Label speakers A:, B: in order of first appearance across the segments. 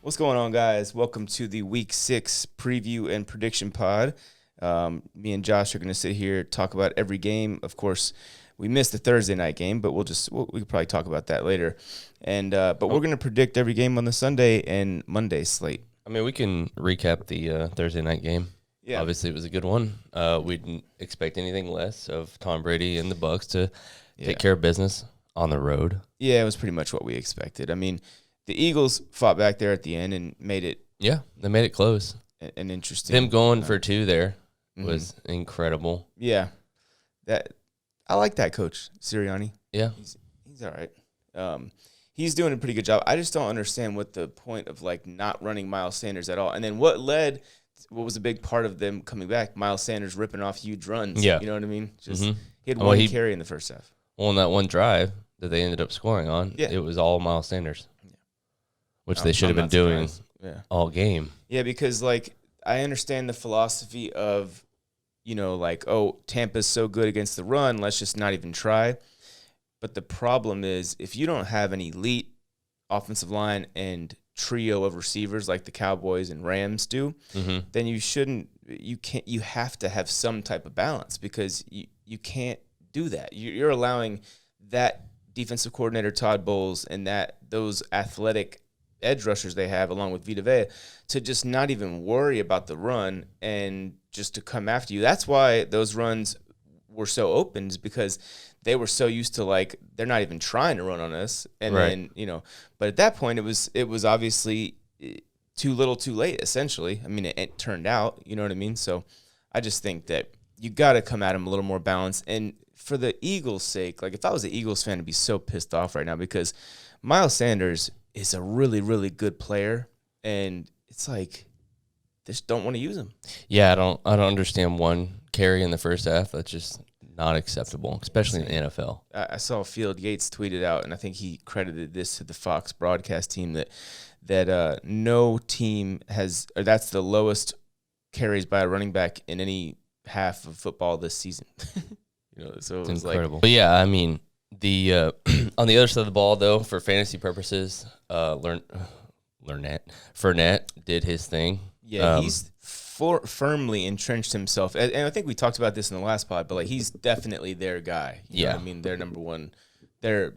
A: What's going on, guys? Welcome to the Week 6 preview and prediction pod. Me and Josh are going to sit here, talk about every game. Of course, we missed the Thursday night game, but we could probably talk about that later. But we're going to predict every game on the Sunday and Monday slate.
B: I mean, we can recap the Thursday night game.
A: Yeah.
B: Obviously, it was a good one. We didn't expect anything less of Tom Brady and the Bucs to take care of business on the road.
A: Yeah, it was pretty much what we expected. I mean, the Eagles fought back there at the end and made it.
B: Yeah, they made it close.
A: An interesting.
B: Them going for two there was incredible.
A: Yeah, I like that coach Sirianni.
B: Yeah,
A: he's all right. He's doing a pretty good job. I just don't understand what the point of not running Miles Sanders at all. And then what was a big part of them coming back? Miles Sanders ripping off huge runs.
B: Yeah,
A: you know what I mean. Just he had one carry in the first half.
B: Well, on that one drive that they ended up scoring on, it was all Miles Sanders, which they should have been doing all game.
A: Yeah, because I understand the philosophy of, Tampa's so good against the run, let's just not even try. But the problem is if you don't have an elite offensive line and trio of receivers like the Cowboys and Rams do, then you have to have some type of balance because you can't do that. You're allowing that defensive coordinator Todd Bowles and those athletic edge rushers they have along with Vita Vea to just not even worry about the run and just to come after you. That's why those runs were so open, is because they were so used to they're not even trying to run on us. And then, but at that point it was obviously too little too late, essentially. I mean, it turned out, you know what I mean? So I just think that you got to come at them a little more balanced. And for the Eagles' sake, if I was an Eagles fan, I'd be so pissed off right now because Miles Sanders is a really, really good player, and it's they just don't want to use him.
B: Yeah, I don't understand one carry in the first half. That's just not acceptable, especially in the NFL.
A: I saw Field Yates tweeted out, and I think he credited this to the Fox broadcast team that no team has, or that's the lowest carries by a running back in any half of football this season. So it was
B: incredible. But yeah, I mean, the on the other side of the ball, though, for fantasy purposes, Fournette did his thing.
A: Yeah, he's firmly entrenched himself, and I think we talked about this in the last pod. But he's definitely their guy. You know what I mean, their number one, their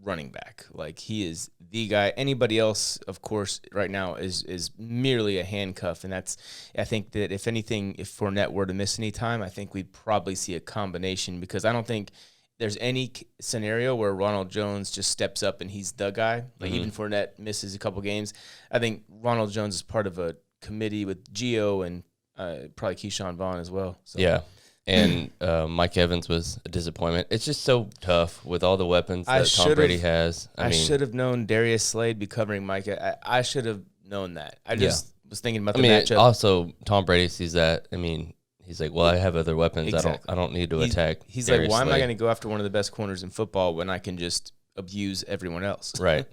A: running back. He is the guy. Anybody else, of course, right now is merely a handcuff, and I think that if anything, if Fournette were to miss any time, I think we'd probably see a combination because I don't think there's any scenario where Ronald Jones just steps up and he's the guy. Even Fournette misses a couple games. I think Ronald Jones is part of a committee with Gio and probably Keyshawn Vaughn as well. So.
B: Yeah, and Mike Evans was a disappointment. It's just so tough with all the weapons that Tom Brady has.
A: I should have known Darius Slade be covering Mike. I should have known that. I just was thinking about the matchup.
B: Also, Tom Brady sees that. I mean, he's like, well, I have other weapons.
A: Exactly.
B: I don't need to attack.
A: He's
B: Darius
A: why am I
B: Slade.
A: going to go after one of the best corners in football when I can just abuse everyone else?
B: Right.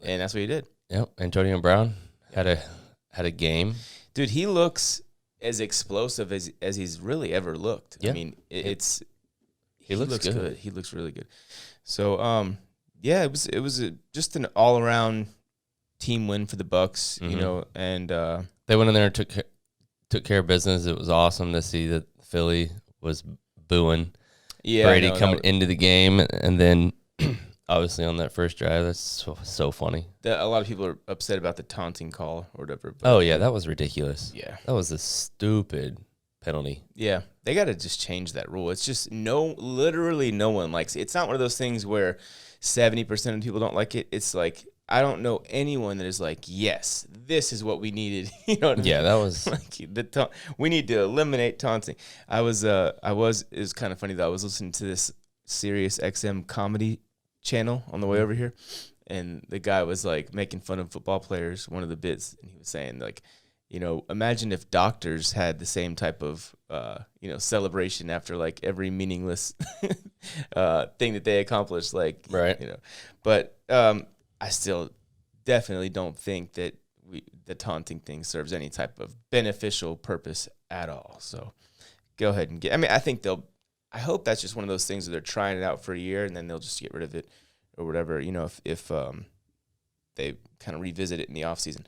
A: And that's what he did.
B: Yep. Antonio Brown had a game.
A: Dude, he looks as explosive as he's really ever looked.
B: Yeah.
A: I mean, he looks
B: good.
A: good. He looks really good. So, it was just an all-around team win for the Bucs, and
B: they went in there and took care of business. It was awesome to see that Philly was booing Brady coming into the game, and then obviously on that first drive, that's so funny.
A: A lot of people are upset about the taunting call or whatever.
B: But oh, yeah, that was ridiculous.
A: Yeah.
B: That was a stupid penalty.
A: Yeah, they got to just change that rule. It's just literally no one likes it. It's not one of those things where 70% of people don't like it. It's I don't know anyone that is yes, this is what we needed. You know what I mean?
B: Yeah, that was
A: we need to eliminate taunting. It was kind of funny though. I was listening to this Sirius XM comedy channel on the way over here, and the guy was making fun of football players, one of the bits, and he was saying imagine if doctors had the same type of celebration after every meaningless thing that they accomplished,
B: right.
A: But I still definitely don't think that the taunting thing serves any type of beneficial purpose at all. So go ahead and I hope that's just one of those things where they're trying it out for a year and then they'll just get rid of it or whatever, if they kind of revisit it in the offseason.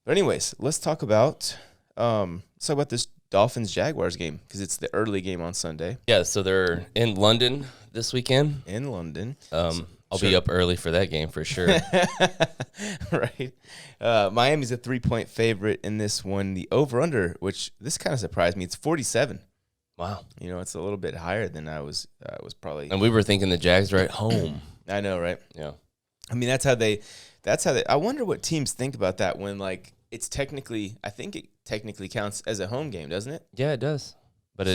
A: But anyways, let's talk about this Dolphins-Jaguars game because it's the early game on Sunday.
B: Yeah, so they're in London this weekend.
A: In London.
B: I'll be up early for that game for sure.
A: Right. Miami's a 3-point favorite in this one. The over-under, which this kind of surprised me, it's 47.
B: Wow.
A: You know, it's a little bit higher than I was probably.
B: And we were thinking the Jags are at home.
A: I know, right?
B: Yeah.
A: I mean, that's how they I wonder what teams think about that when, like, I think it technically counts as a home game, doesn't it?
B: Yeah, it does. But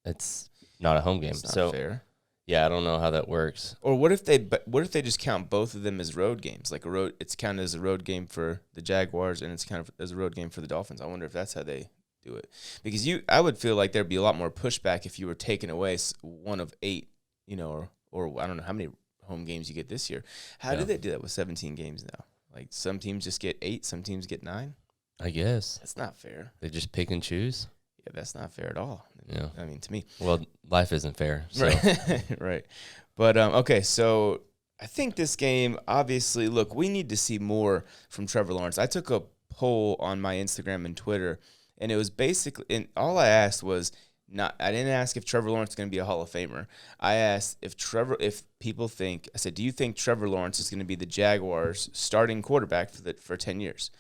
B: it's not a home game.
A: It's not fair.
B: Yeah, I don't know how that works.
A: Or what if they just count both of them as road games? Like it's counted as a road game for the Jaguars and it's counted as a road game for the Dolphins. I wonder if that's how they do it. Because I would feel like there'd be a lot more pushback if you were taking away one of 8, you know, or I don't know how many home games you get this year. How do they do that with 17 games now? Like some teams just get 8, some teams get 9.
B: I guess
A: that's not fair.
B: They just pick and choose.
A: Yeah, that's not fair at all.
B: Yeah,
A: I mean, to me.
B: Well, life isn't fair. So.
A: Right, right. But okay, so I think this game, obviously, look, we need to see more from Trevor Lawrence. I took a poll on my Instagram and Twitter, and it was basically, and all I asked was I didn't ask if Trevor Lawrence is going to be a Hall of Famer. I asked if people think, I said, do you think Trevor Lawrence is going to be the Jaguars' starting quarterback for 10 years?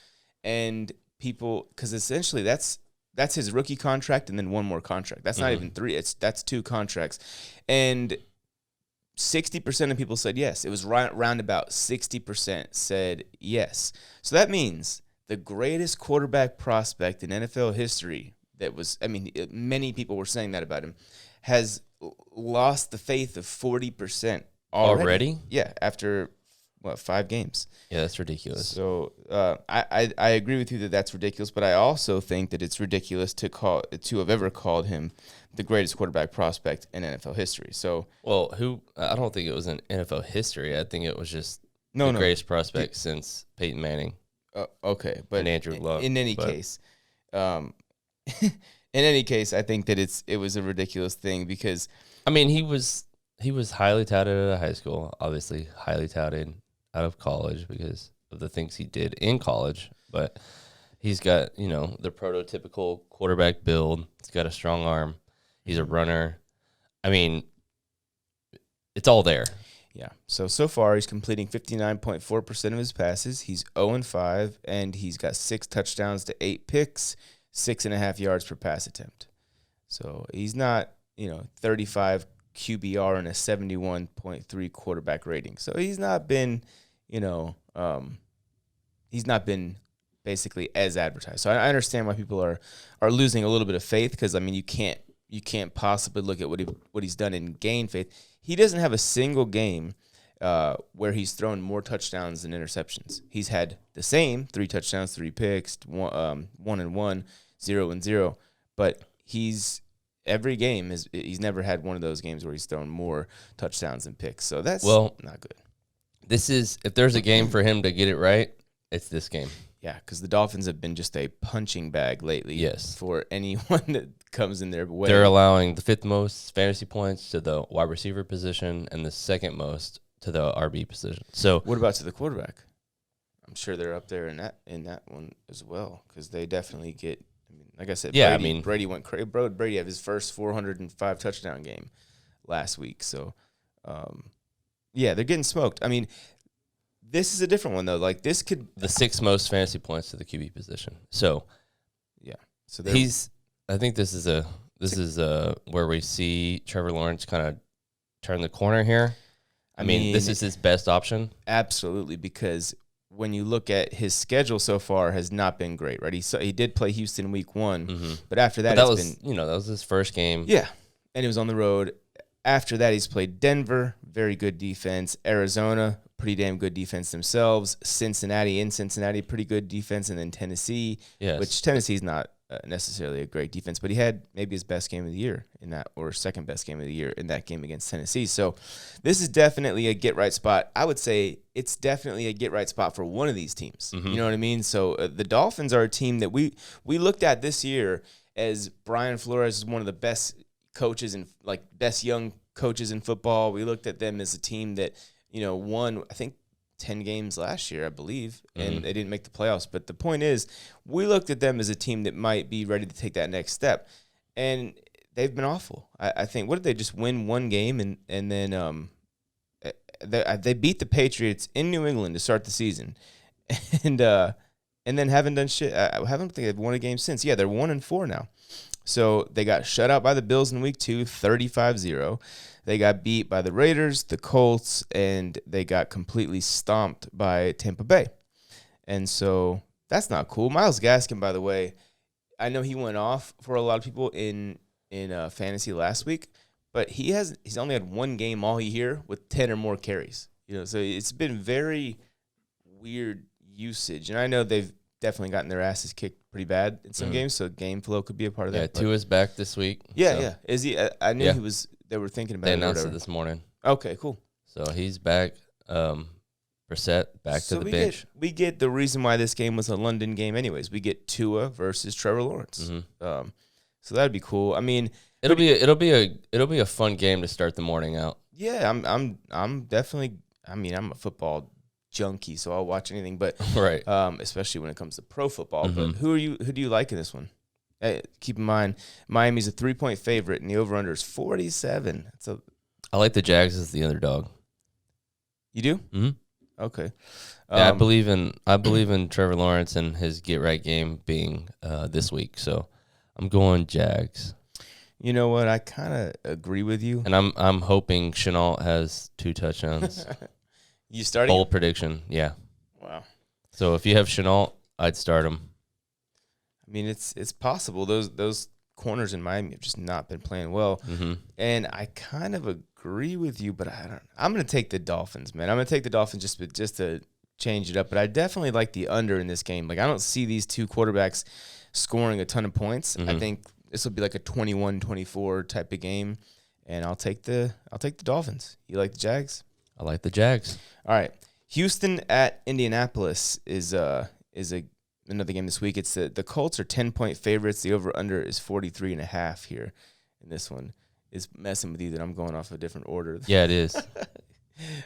A: And people, because essentially that's his rookie contract and then one more contract. That's not even 3. That's 2 contracts. And 60% of people said yes. It was round about 60% said yes. So that means the greatest quarterback prospect in NFL history many people were saying that about him, has lost the faith of 40% already. Yeah, after 5 games.
B: Yeah, that's ridiculous.
A: So I agree with you that that's ridiculous, but I also think that it's ridiculous to have ever called him the greatest quarterback prospect in NFL history. So,
B: well, I don't think it was in NFL history. I think it was just the greatest prospect since Peyton Manning.
A: Okay, but
B: and Andrew Luck.
A: In any case, I think that it was a ridiculous thing because
B: I mean he was highly touted out of high school, obviously highly touted out of college because of the things he did in college, but he's got, you know, the prototypical quarterback build. He's got a strong arm. He's a runner. I mean, it's all there.
A: Yeah. So far he's completing 59.4% of his passes. He's 0-5, and he's got 6 touchdowns to 8 picks, 6.5 yards per pass attempt. So he's not, 35 QBR and a 71.3 quarterback rating. So he's not been, basically as advertised. So I understand why people are losing a little bit of faith because, I mean, you can't possibly look at what he's done and gain faith. He doesn't have a single game where he's thrown more touchdowns than interceptions. He's had the same 3 touchdowns, 3 picks, 1-1, 0-0, but every game he's never had one of those games where he's thrown more touchdowns than picks. So that's not good.
B: If there's a game for him to get it right, it's this game.
A: Yeah, because the Dolphins have been just a punching bag lately.
B: Yes.
A: For anyone that comes in their way.
B: They're allowing the 5th most fantasy points to the wide receiver position and the 2nd most to the RB position. So
A: what about to the quarterback? I'm sure they're up there in that one as well because they definitely get. I mean, like I said,
B: yeah,
A: Brady went crazy. Brady had his first 405 touchdown game last week. So, they're getting smoked. I mean. This is a different one though. Like this could
B: the 6th most fantasy points to the QB position. So,
A: yeah. So
B: I think this is where we see Trevor Lawrence kind of turn the corner here. I mean, this is his best option.
A: Absolutely, because when you look at his schedule so far, has not been great. Right? He did play Houston week 1, but after that,
B: that was his first game.
A: Yeah, and he was on the road. After that, he's played Denver, very good defense. Arizona, pretty damn good defense themselves. Cincinnati, pretty good defense. And then Tennessee, which Tennessee's not necessarily a great defense, but he had maybe his best game of the year in that, or second best game of the year in that game against Tennessee. So this is definitely a get-right spot. I would say it's definitely a get-right spot for one of these teams. Mm-hmm. You know what I mean? So the Dolphins are a team that we looked at this year as Brian Flores is one of the best coaches and best young coaches in football. We looked at them as a team that, won, I think 10 games last year, I believe, and they didn't make the playoffs. But the point is, we looked at them as a team that might be ready to take that next step, and they've been awful. I think, what did they just win one game, and then they beat the Patriots in New England to start the season, and then haven't done shit. I haven't think they've won a game since. Yeah, they're 1-4 now. So they got shut out by the Bills in week 2, 35-0. They got beat by the Raiders, the Colts, and they got completely stomped by Tampa Bay. And so that's not cool. Myles Gaskin, by the way, I know he went off for a lot of people in fantasy last week, but he's only had one game all year with 10 or more carries. So it's been very weird usage. And I know they've definitely gotten their asses kicked pretty bad in some games, so game flow could be a part of that.
B: Yeah, Tua's back this week.
A: Yeah, so. Yeah. Is he? I knew he was. They were thinking about it.
B: They announced it this morning.
A: Okay, cool.
B: So he's back. Brissett back to the bench.
A: We get the reason why this game was a London game anyways. We get Tua versus Trevor Lawrence. Mm-hmm. So that'd be cool. I mean,
B: it'll be a fun game to start the morning out.
A: Yeah, I'm definitely. I mean, I'm a football junkie, so I'll watch anything, but
B: right.
A: Especially when it comes to pro football. But who do you like in this one? Hey, keep in mind, Miami's a 3-point favorite, and the over/under is 47.
B: I like the Jags as the underdog.
A: You do?
B: Mm-hmm.
A: Okay.
B: Yeah, I believe in Trevor Lawrence and his get right game being this week. So I'm going Jags.
A: You know what? I kind of agree with you,
B: and I'm hoping Shenault has 2 touchdowns.
A: You starting?
B: Bold prediction, yeah.
A: Wow.
B: So if you have Shenault, I'd start him.
A: I mean, it's possible. Those corners in Miami have just not been playing well, and I kind of agree with you. But I'm going to take the Dolphins, man. I'm going to take the Dolphins just to change it up. But I definitely like the under in this game. Like, I don't see these two quarterbacks scoring a ton of points. I think this will be like a 21-24 type of game, and I'll take the Dolphins. You like the Jags?
B: I like the Jags.
A: All right, Houston at Indianapolis is another game this week. It's the Colts are 10-point favorites. The over/under is 43.5 here. And this one is messing with you that I'm going off a different order.
B: Yeah, it is.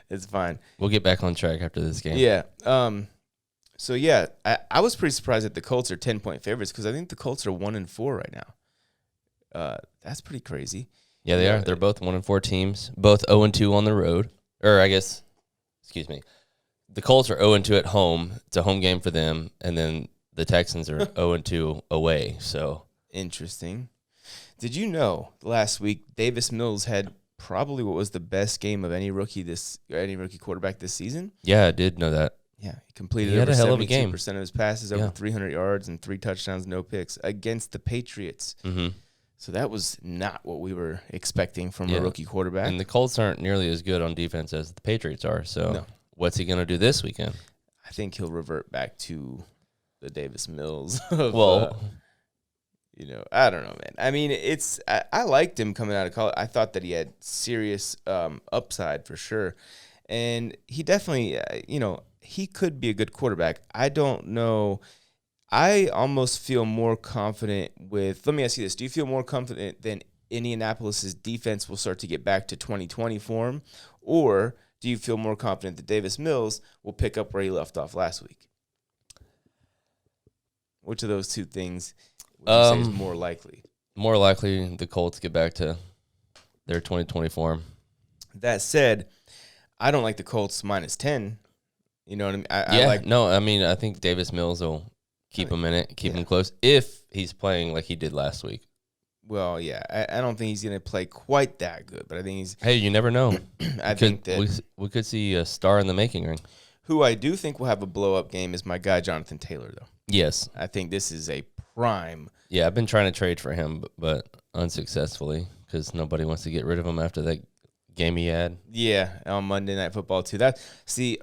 A: It's fine.
B: We'll get back on track after this game.
A: Yeah. So yeah, I was pretty surprised that the Colts are 10-point favorites because I think the Colts are 1-4 right now. That's pretty crazy.
B: Yeah, they are. They're both 1-4 teams. Both 0-2 on the road. Or I guess, excuse me. The Colts are 0-2 at home. It's a home game for them, and then the Texans are 0-2 away. So
A: interesting. Did you know last week Davis Mills had probably what was the best game of any rookie quarterback this season?
B: Yeah, I did know that.
A: Yeah, he completed
B: over
A: a hell
B: 72%
A: of a game. Of his passes, over 300 yards and 3 touchdowns, no picks against the Patriots.
B: Mm-hmm.
A: So that was not what we were expecting from a rookie quarterback.
B: And the Colts aren't nearly as good on defense as the Patriots are. So what's he going to do this weekend?
A: I think he'll revert back to the Davis Mills.
B: I
A: don't know, man. I mean, I liked him coming out of college. I thought that he had serious upside for sure. And he definitely, he could be a good quarterback. I don't know. I almost feel more confident let me ask you this. Do you feel more confident than Indianapolis' defense will start to get back to 2020 form? Or do you feel more confident that Davis Mills will pick up where he left off last week? Which of those two things would you say is more likely?
B: More likely the Colts get back to their 2020 form.
A: That said, I don't like the Colts minus 10. You know what I mean?
B: I think Davis Mills will keep him in it, keep him close, if he's playing like he did last week.
A: Well, yeah, I don't think he's going to play quite that good, but I think he's...
B: Hey, you never know.
A: I think that...
B: We could see a star in the making ring.
A: Who I do think will have a blow-up game is my guy, Jonathan Taylor, though.
B: Yes.
A: I think this is a prime...
B: Yeah, I've been trying to trade for him, but unsuccessfully, because nobody wants to get rid of him after that game he had.
A: Yeah, on Monday Night Football, too.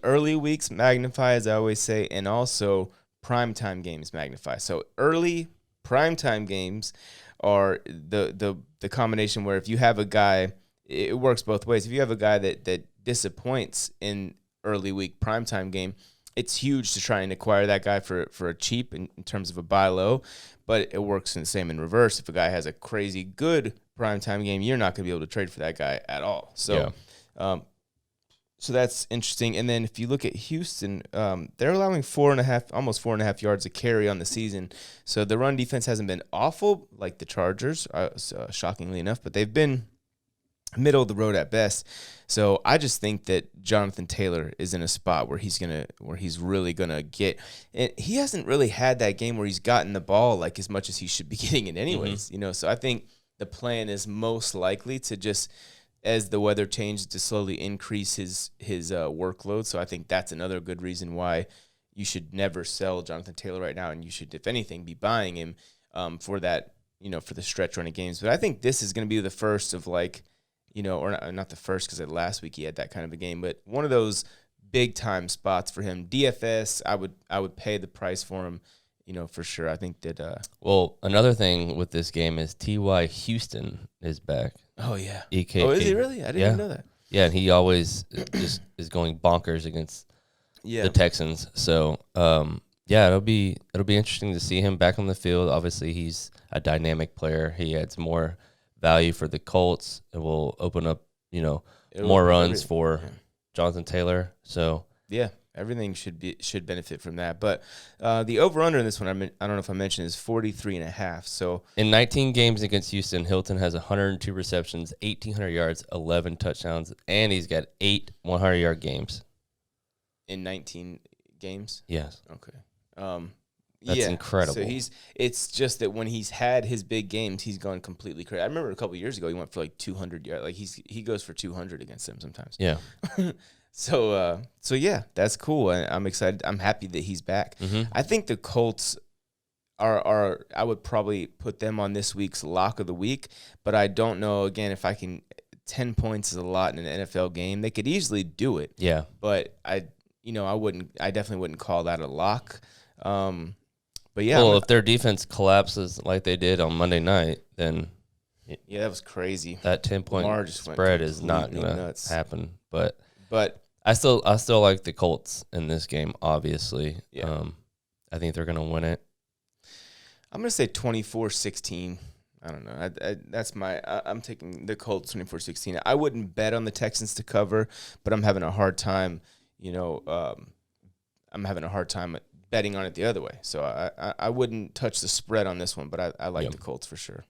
A: Early weeks magnify, as I always say, and also primetime games magnify. So early primetime games are the combination where if you have a guy, it works both ways. If you have a guy that disappoints in early week primetime game, it's huge to try and acquire that guy for a cheap in terms of a buy low, but it works the same in reverse. If a guy has a crazy good primetime game, you're not going to be able to trade for that guy at all. So So that's interesting. And then if you look at Houston, they're allowing 4.5, almost 4.5 yards a carry on the season. So the run defense hasn't been awful like the Chargers, shockingly enough, but they've been middle of the road at best. So I just think that Jonathan Taylor is in a spot where he's really gonna get. And he hasn't really had that game where he's gotten the ball like as much as he should be getting it anyways. So I think the plan is most likely to just, as the weather changes, to slowly increase his workload. So I think that's another good reason why you should never sell Jonathan Taylor right now, and you should, if anything, be buying him for that, for the stretch run of games. But I think this is going to be the first of or not the first, because last week he had that kind of a game, but one of those big time spots for him. DFS, I would pay the price for him, for sure. I think that.
B: Well, another thing with this game is T.Y. Houston is back.
A: Oh yeah.
B: EKP.
A: Oh, is he really? I didn't even know that.
B: Yeah, and he always just is going bonkers against the Texans. So, it'll be interesting to see him back on the field. Obviously, he's a dynamic player. He adds more value for the Colts. It will open up, more runs for Jonathan Taylor. So
A: yeah, everything should benefit from that. But the over/under in this one, I don't know if I mentioned, is 43.5. So
B: in 19 games against Houston, Hilton has 102 receptions, 1,800 yards, 11 touchdowns, and he's got 8 100-yard games.
A: In 19 games?
B: Yes.
A: Okay.
B: That's incredible.
A: So it's just that when he's had his big games, he's gone completely crazy. I remember a couple of years ago, he went for like 200 yards. Like he goes for 200 against them sometimes.
B: Yeah.
A: So yeah, that's cool. I'm excited. I'm happy that he's back. I think the Colts are I would probably put them on this week's lock of the week, but I don't know, again, if I can. 10 points is a lot in an NFL game. They could easily do it.
B: Yeah.
A: But I definitely wouldn't call that a lock. But yeah.
B: Well, if their defense collapses like they did on Monday night, then
A: yeah, that was crazy.
B: That 10-point spread is not going to happen. But I still like the Colts in this game, obviously.
A: Yeah.
B: I think they're going to win it.
A: I'm going to say 24-16. I don't know. I'm taking the Colts 24-16. I wouldn't bet on the Texans to cover, but I'm having a hard time, betting on it the other way. So I wouldn't touch the spread on this one, but I like the Colts for sure.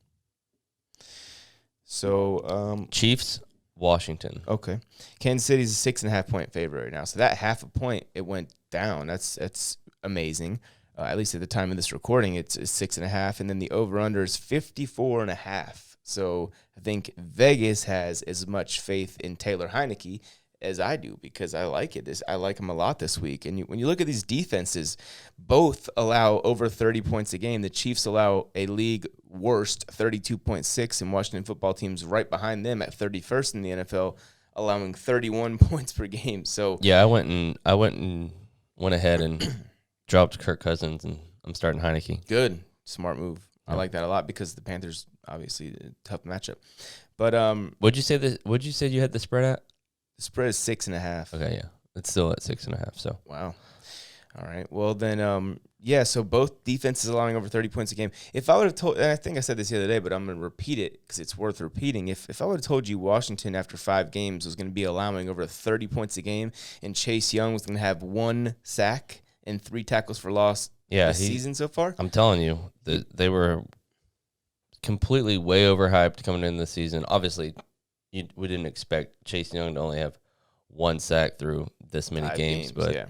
A: So
B: Chiefs, Washington.
A: Okay. Kansas City's a 6.5-point favorite right now. So that half a point, it went down. That's amazing. At least at the time of this recording, it's 6.5, and then the over/under is 54.5. So I think Vegas has as much faith in Taylor Heinicke as I do, because I like it. I like him a lot this week. And when you look at these defenses, both allow over 30 points a game. The Chiefs allow a league worst 32.6, and Washington football team's right behind them at 31st in the NFL, allowing 31 points per game. So
B: yeah, I went ahead and dropped Kirk Cousins, and I'm starting Heinicke.
A: Good. Smart move. I like that a lot, because the Panthers, obviously, a tough matchup. But
B: what'd you say you had the spread at?
A: The spread is 6.5.
B: Okay, yeah. It's still at 6.5, so.
A: Wow. All right. Well, then, so both defenses allowing over 30 points a game. If I would have told, and I think I said this the other day, but I'm going to repeat it because it's worth repeating. If I would have told you Washington after 5 games was going to be allowing over 30 points a game, and Chase Young was going to have 1 sack and 3 tackles for loss this season so far?
B: I'm telling you, they were completely way overhyped coming into the season. Obviously, we didn't expect Chase Young to only have 1 sack through this many games, but
A: yeah.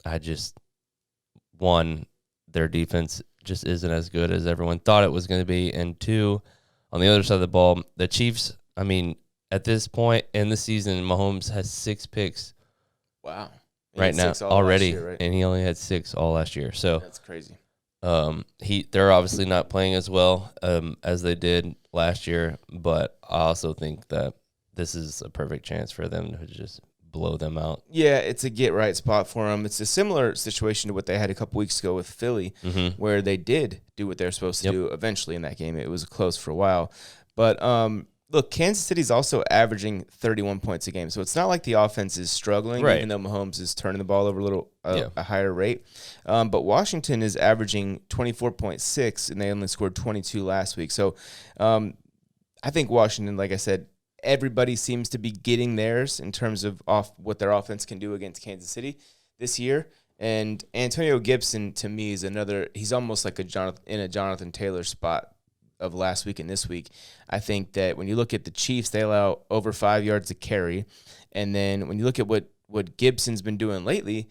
B: I just, their defense just isn't as good as everyone thought it was going to be, and 2, on the other side of the ball, the Chiefs, I mean, at this point in the season, Mahomes has 6 picks.
A: Wow.
B: Right now already, year, right? And he only had 6 all last year. So
A: that's crazy.
B: They're obviously not playing as well as they did last year, but I also think that this is a perfect chance for them to just blow them out.
A: Yeah, it's a get-right spot for them. It's a similar situation to what they had a couple weeks ago with Philly, where they did do what they're supposed to do eventually in that game. It was close for a while. But look, Kansas City's also averaging 31 points a game, so it's not like the offense is struggling, even though Mahomes is turning the ball over a higher rate. But Washington is averaging 24.6, and they only scored 22 last week. So I think Washington, like I said, everybody seems to be getting theirs in terms of what their offense can do against Kansas City this year. And Antonio Gibson, to me, is another – he's almost like a Jonathan Taylor spot of last week and this week. I think that when you look at the Chiefs, they allow over 5 yards to carry. And then when you look at what Gibson's been doing lately,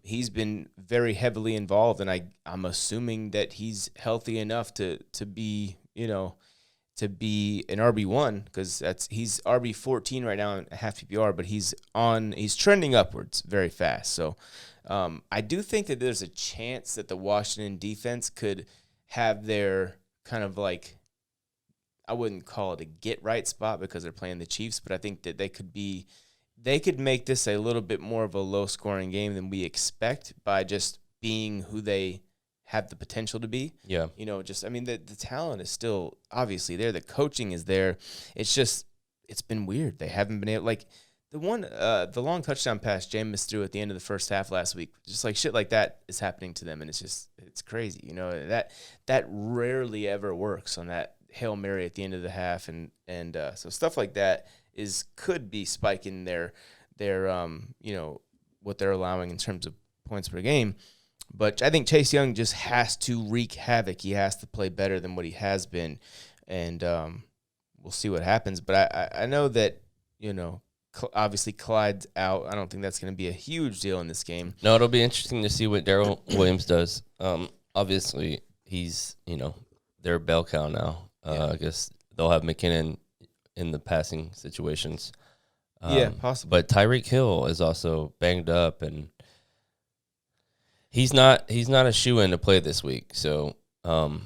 A: he's been very heavily involved. And I'm assuming that he's healthy enough to be, to be an RB1, because he's RB14 right now in half PPR, but he's trending upwards very fast. So I do think that there's a chance that the Washington defense could have their kind of like, I wouldn't call it a get right spot because they're playing the Chiefs, but I think that they could make this a little bit more of a low scoring game than we expect by just being who they have the potential to be.
B: Yeah.
A: The talent is still obviously there. The coaching is there. It's just, it's been weird. They haven't been able, like the long touchdown pass Jameis threw at the end of the first half last week, just like shit like that is happening to them. And it's crazy. That rarely ever works on that Hail Mary at the end of the half. And so stuff like that could be spiking their what they're allowing in terms of points per game. But I think Chase Young just has to wreak havoc. He has to play better than what he has been, and we'll see what happens. But I know that, obviously Clyde's out. I don't think that's going to be a huge deal in this game.
B: No, it'll be interesting to see what Darrell Williams does. Obviously, he's, their bell cow now. I guess they'll have McKinnon in the passing situations.
A: Possibly.
B: But Tyreek Hill is also banged up, and he's not a shoo-in to play this week. So, to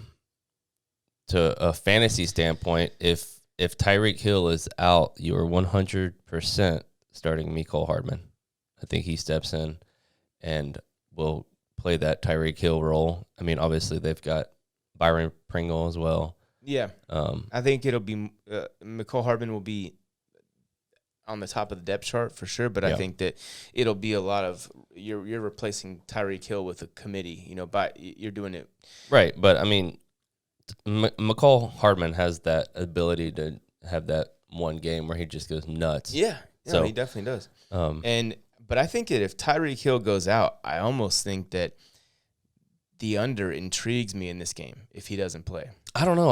B: a fantasy standpoint, if Tyreek Hill is out, you are 100% starting Mecole Hardman. I think he steps in and will play that Tyreek Hill role. I mean, obviously they've got Byron Pringle as well.
A: Yeah. I think it'll be Mecole Hardman will be on the top of the depth chart for sure, but I think that it'll be a lot of you're replacing Tyreek Hill with a committee, you're doing it
B: right. But I mean, Mecole Hardman has that ability to have that one game where he just goes nuts.
A: Yeah, so he definitely does. But I think that if Tyreek Hill goes out, I almost think that the under intrigues me in this game if he doesn't play.
B: I don't know.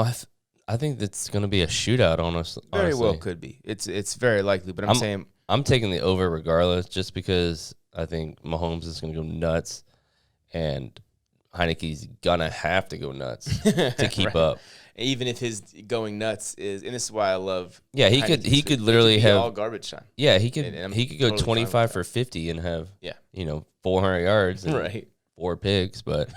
B: I think that's going to be a shootout, honestly.
A: Very well could be. It's very likely, but
B: I'm taking the over regardless, just because I think Mahomes is going to go nuts, and Heineke's gonna have to go nuts to keep up.
A: Even if his going nuts is, and this is why I love.
B: Yeah, he could literally have
A: all garbage time.
B: Yeah, he could go totally 25 for 50 and have 400 yards. And
A: right.
B: 4 picks, but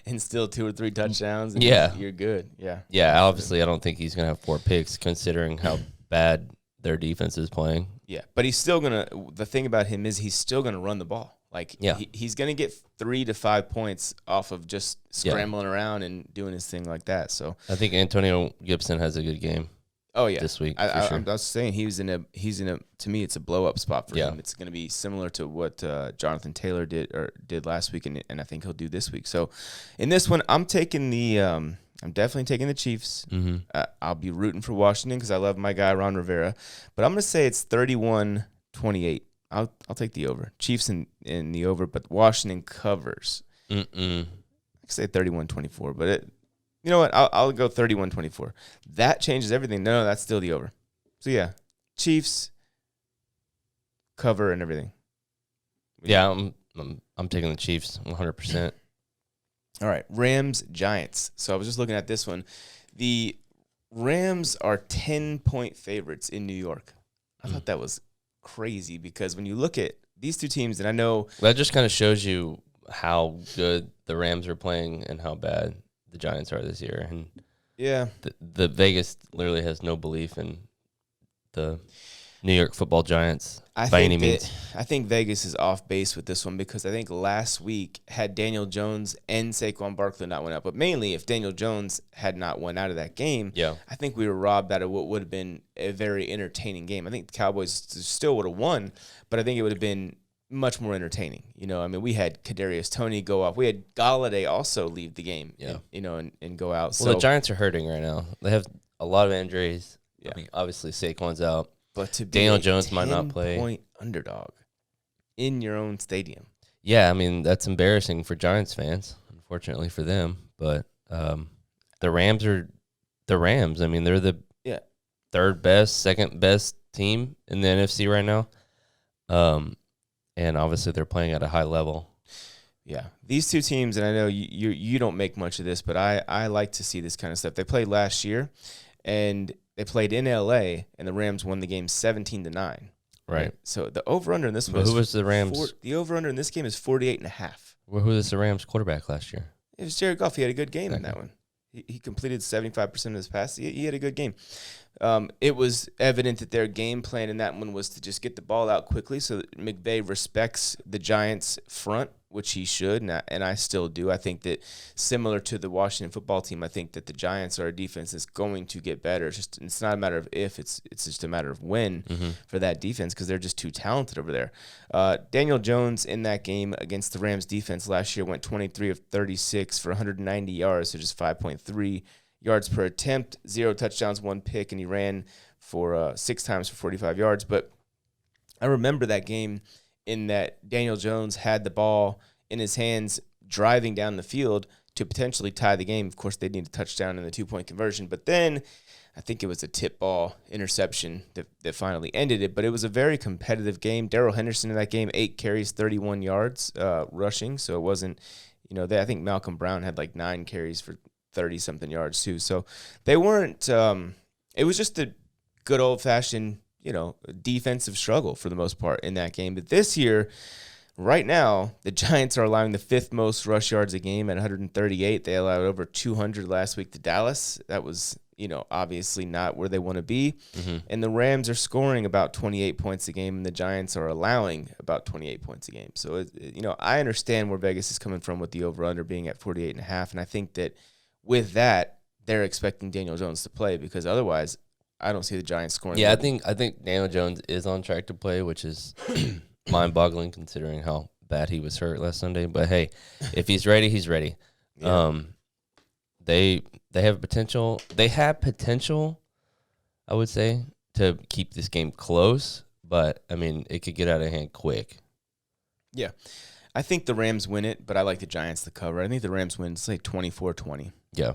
A: and still 2 or 3 touchdowns. And you're good. Yeah.
B: Yeah. Obviously, I don't think he's gonna have 4 picks considering how bad their defense is playing.
A: Yeah, but he's still gonna. The thing about him is he's still gonna run the ball. Like, he's going to get 3 to 5 points off of just scrambling around and doing his thing like that. So
B: I think Antonio Gibson has a good game.
A: Oh yeah,
B: this week.
A: I was saying he's in a. To me, it's a blow up spot for him. It's going to be similar to what Jonathan Taylor did last week, and I think he'll do this week. So in this one, I'm taking the. I'm definitely taking the Chiefs.
B: Mm-hmm.
A: I'll be rooting for Washington because I love my guy Ron Rivera, but I'm going to say it's 31-28. I'll take the over. Chiefs in the over, but Washington covers. I could say 31-24, but you know what? I'll go 31-24. That changes everything. No, that's still the over. So yeah, Chiefs cover and everything.
B: Yeah, I'm taking the Chiefs 100%.
A: All right, Rams Giants. So I was just looking at this one. The Rams are 10-point favorites in New York. I thought that was crazy because when you look at these two teams, and I know
B: that just kind of shows you how good the Rams are playing and how bad the Giants are this year. And
A: yeah,
B: the Vegas literally has no belief in the New York Football Giants by any means.
A: I think Vegas is off base with this one because I think last week had Daniel Jones and Saquon Barkley not went out, but mainly if Daniel Jones had not won out of that game, I think we were robbed out of what would have been a very entertaining game. I think the Cowboys still would have won, but I think it would have been much more entertaining. We had Kadarius Toney go off. We had Galladay also leave the game, and go out.
B: Well, the Giants are hurting right now. They have a lot of injuries. Yeah. I mean, obviously Saquon's out.
A: But to be
B: Daniel Jones might not play.
A: 10-point underdog in your own stadium.
B: Yeah, I mean, that's embarrassing for Giants fans, unfortunately for them. But the Rams are the Rams. I mean, they're the third best, second best team in the NFC right now. And obviously they're playing at a high level.
A: Yeah, these two teams, and I know you don't make much of this, but I like to see this kind of stuff. They played last year, and they played in L.A., and the Rams won the game 17-9.
B: Right.
A: So the over-under in this one
B: who was the Rams?
A: The over-under in this game is 48.5.
B: Who was the Rams quarterback last year?
A: It was Jared Goff. He had a good game in that one. He completed 75% of his passes. He had a good game. It was evident that their game plan in that one was to just get the ball out quickly, so that McVay respects the Giants' front, which he should, and I still do. I think that similar to the Washington football team, I think that the Giants are a defense that's going to get better. It's not a matter of if, it's just a matter of when for that defense, because they're just too talented over there. Daniel Jones in that game against the Rams defense last year went 23 of 36 for 190 yards, so just 5.3 yards per attempt, 0 touchdowns, 1 pick, and he ran for 6 times for 45 yards. But I remember that game in that Daniel Jones had the ball in his hands driving down the field to potentially tie the game. Of course, they'd need a touchdown in the 2-point conversion. But then I think it was a tip ball interception that finally ended it. But it was a very competitive game. Darrell Henderson in that game, 8 carries, 31 yards rushing. So it wasn't, I think Malcolm Brown had like 9 carries for 30-something yards too. So they weren't it was just a good old-fashioned, defensive struggle for the most part in that game. But this year, right now, the Giants are allowing the 5th most rush yards a game at 138. They allowed over 200 last week to Dallas. That was, obviously not where they want to be. And the Rams are scoring about 28 points a game, and the Giants are allowing about 28 points a game. So, I understand where Vegas is coming from with the over-under being at 48.5, and I think that with that, they're expecting Daniel Jones to play, because otherwise, I don't see the Giants scoring.
B: Yeah, I think Daniel Jones is on track to play, which is mind-boggling considering how bad he was hurt last Sunday. But hey, if he's ready, he's ready. Yeah. They have potential. They have potential, I would say, to keep this game close. But I mean, it could get out of hand quick.
A: Yeah, I think the Rams win it, but I like the Giants to cover. I think the Rams win, say 24-20.
B: Yeah.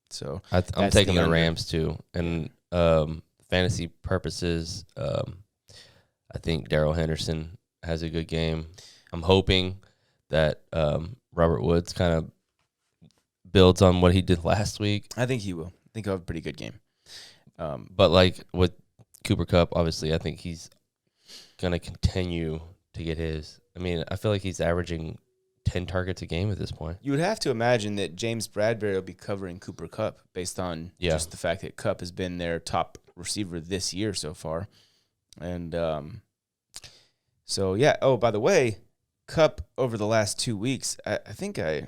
A: So
B: I'm taking the Rams too, and fantasy purposes, I think Darrell Henderson has a good game. I'm hoping that Robert Woods kind of builds on what he did last week.
A: I think he will. I think he'll have a pretty good game.
B: But like with Cooper Kupp, obviously, I think he's going to continue to get his. I mean, I feel like he's averaging 10 targets a game at this point.
A: You would have to imagine that James Bradbury will be covering Cooper Kupp based on just the fact that Kupp has been their top receiver this year so far. And so, yeah. Oh, by the way, Kupp over the last 2 weeks, I think I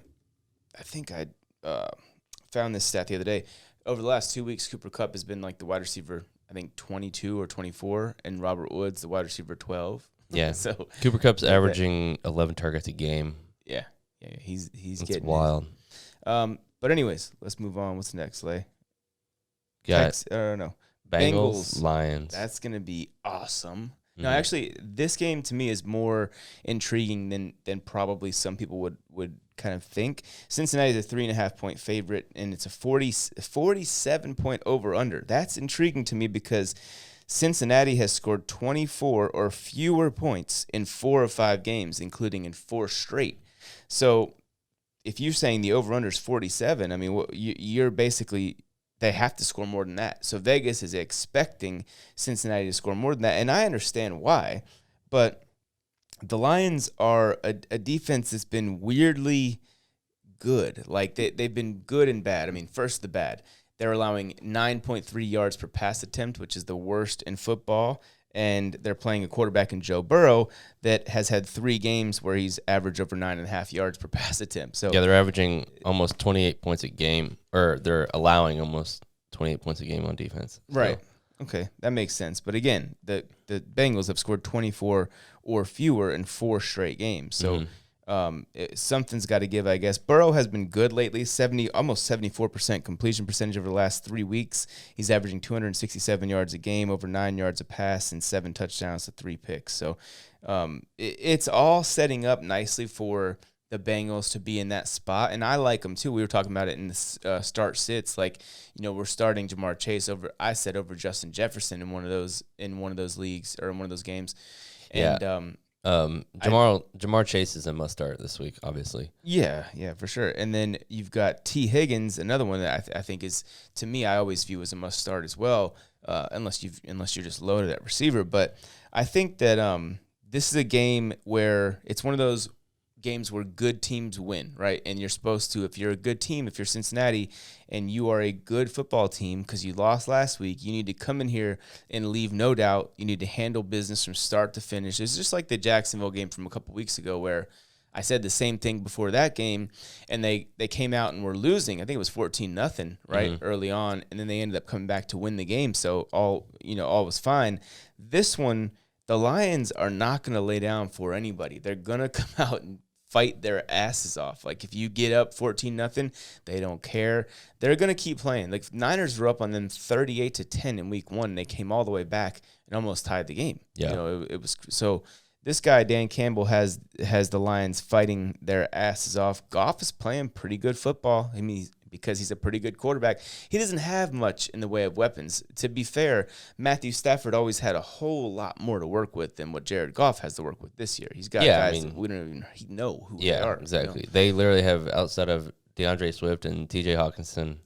A: found this stat the other day. Over the last 2 weeks, Cooper Kupp has been like the wide receiver, I think 22 or 24, and Robert Woods, the wide receiver, 12.
B: Yeah. So Cooper Kupp's averaging 11 targets a game.
A: Yeah. He's
B: That's
A: getting
B: wild.
A: But anyways, let's move on. What's next, Lay?
B: No. Bengals, Lions.
A: That's gonna be awesome. No, actually, this game to me is more intriguing than probably some people would kind of think. Cincinnati is a 3.5-point favorite, and it's a 47-point over-under. That's intriguing to me because Cincinnati has scored 24 or fewer points in 4 of 5 games, including in 4 straight. So if you're saying the over-under is 47, I mean, you're basically – they have to score more than that. So Vegas is expecting Cincinnati to score more than that, and I understand why. But the Lions are a defense that's been weirdly good. Like, they've been good and bad. I mean, first the bad. They're allowing 9.3 yards per pass attempt, which is the worst in football. And they're playing a quarterback in Joe Burrow that has had 3 games where he's averaged over 9.5 yards per pass attempt. So
B: yeah, they're averaging almost 28 points a game, or they're allowing almost 28 points a game on defense.
A: Right. Okay, that makes sense. But again, the Bengals have scored 24 or fewer in 4 straight games. So something's got to give, I guess. Burrow has been good lately, almost 74% completion percentage over the last 3 weeks. He's averaging 267 yards a game, over 9 yards a pass, and 7 touchdowns to 3 picks. So it's all setting up nicely for the Bengals to be in that spot, and I like them too. We were talking about it in the start sits, like, we're starting Ja'Marr Chase over Justin Jefferson in one of those leagues or in one of those games, and
B: Ja'Marr Chase is a must start this week, obviously.
A: Yeah, for sure. And then you've got T. Higgins, another one that I think is, to me, I always view as a must start as well, unless you're just loaded at receiver. But I think that this is a game where it's one of those games where good teams win, right? And you're supposed to, if you're a good team, if you're Cincinnati and you are a good football team because you lost last week, you need to come in here and leave no doubt. You need to handle business from start to finish. It's just like the Jacksonville game from a couple weeks ago where I said the same thing before that game, and they came out and were losing. I think it was 14-0, right, early on, and then they ended up coming back to win the game. So all was fine. This one, the Lions are not going to lay down for anybody. They're going to come out and fight their asses off. Like, if you get up 14-0, they don't care. They're going to keep playing. Like, Niners were up on them 38-10 in week 1. And they came all the way back and almost tied the game.
B: Yeah.
A: It was so this guy, Dan Campbell, has the Lions fighting their asses off. Goff is playing pretty good football. I mean, because he's a pretty good quarterback. He doesn't have much in the way of weapons. To be fair, Matthew Stafford always had a whole lot more to work with than what Jared Goff has to work with this year. He's got guys that we don't even know who they are.
B: Exactly. They literally have, outside of DeAndre Swift and TJ Hawkinson,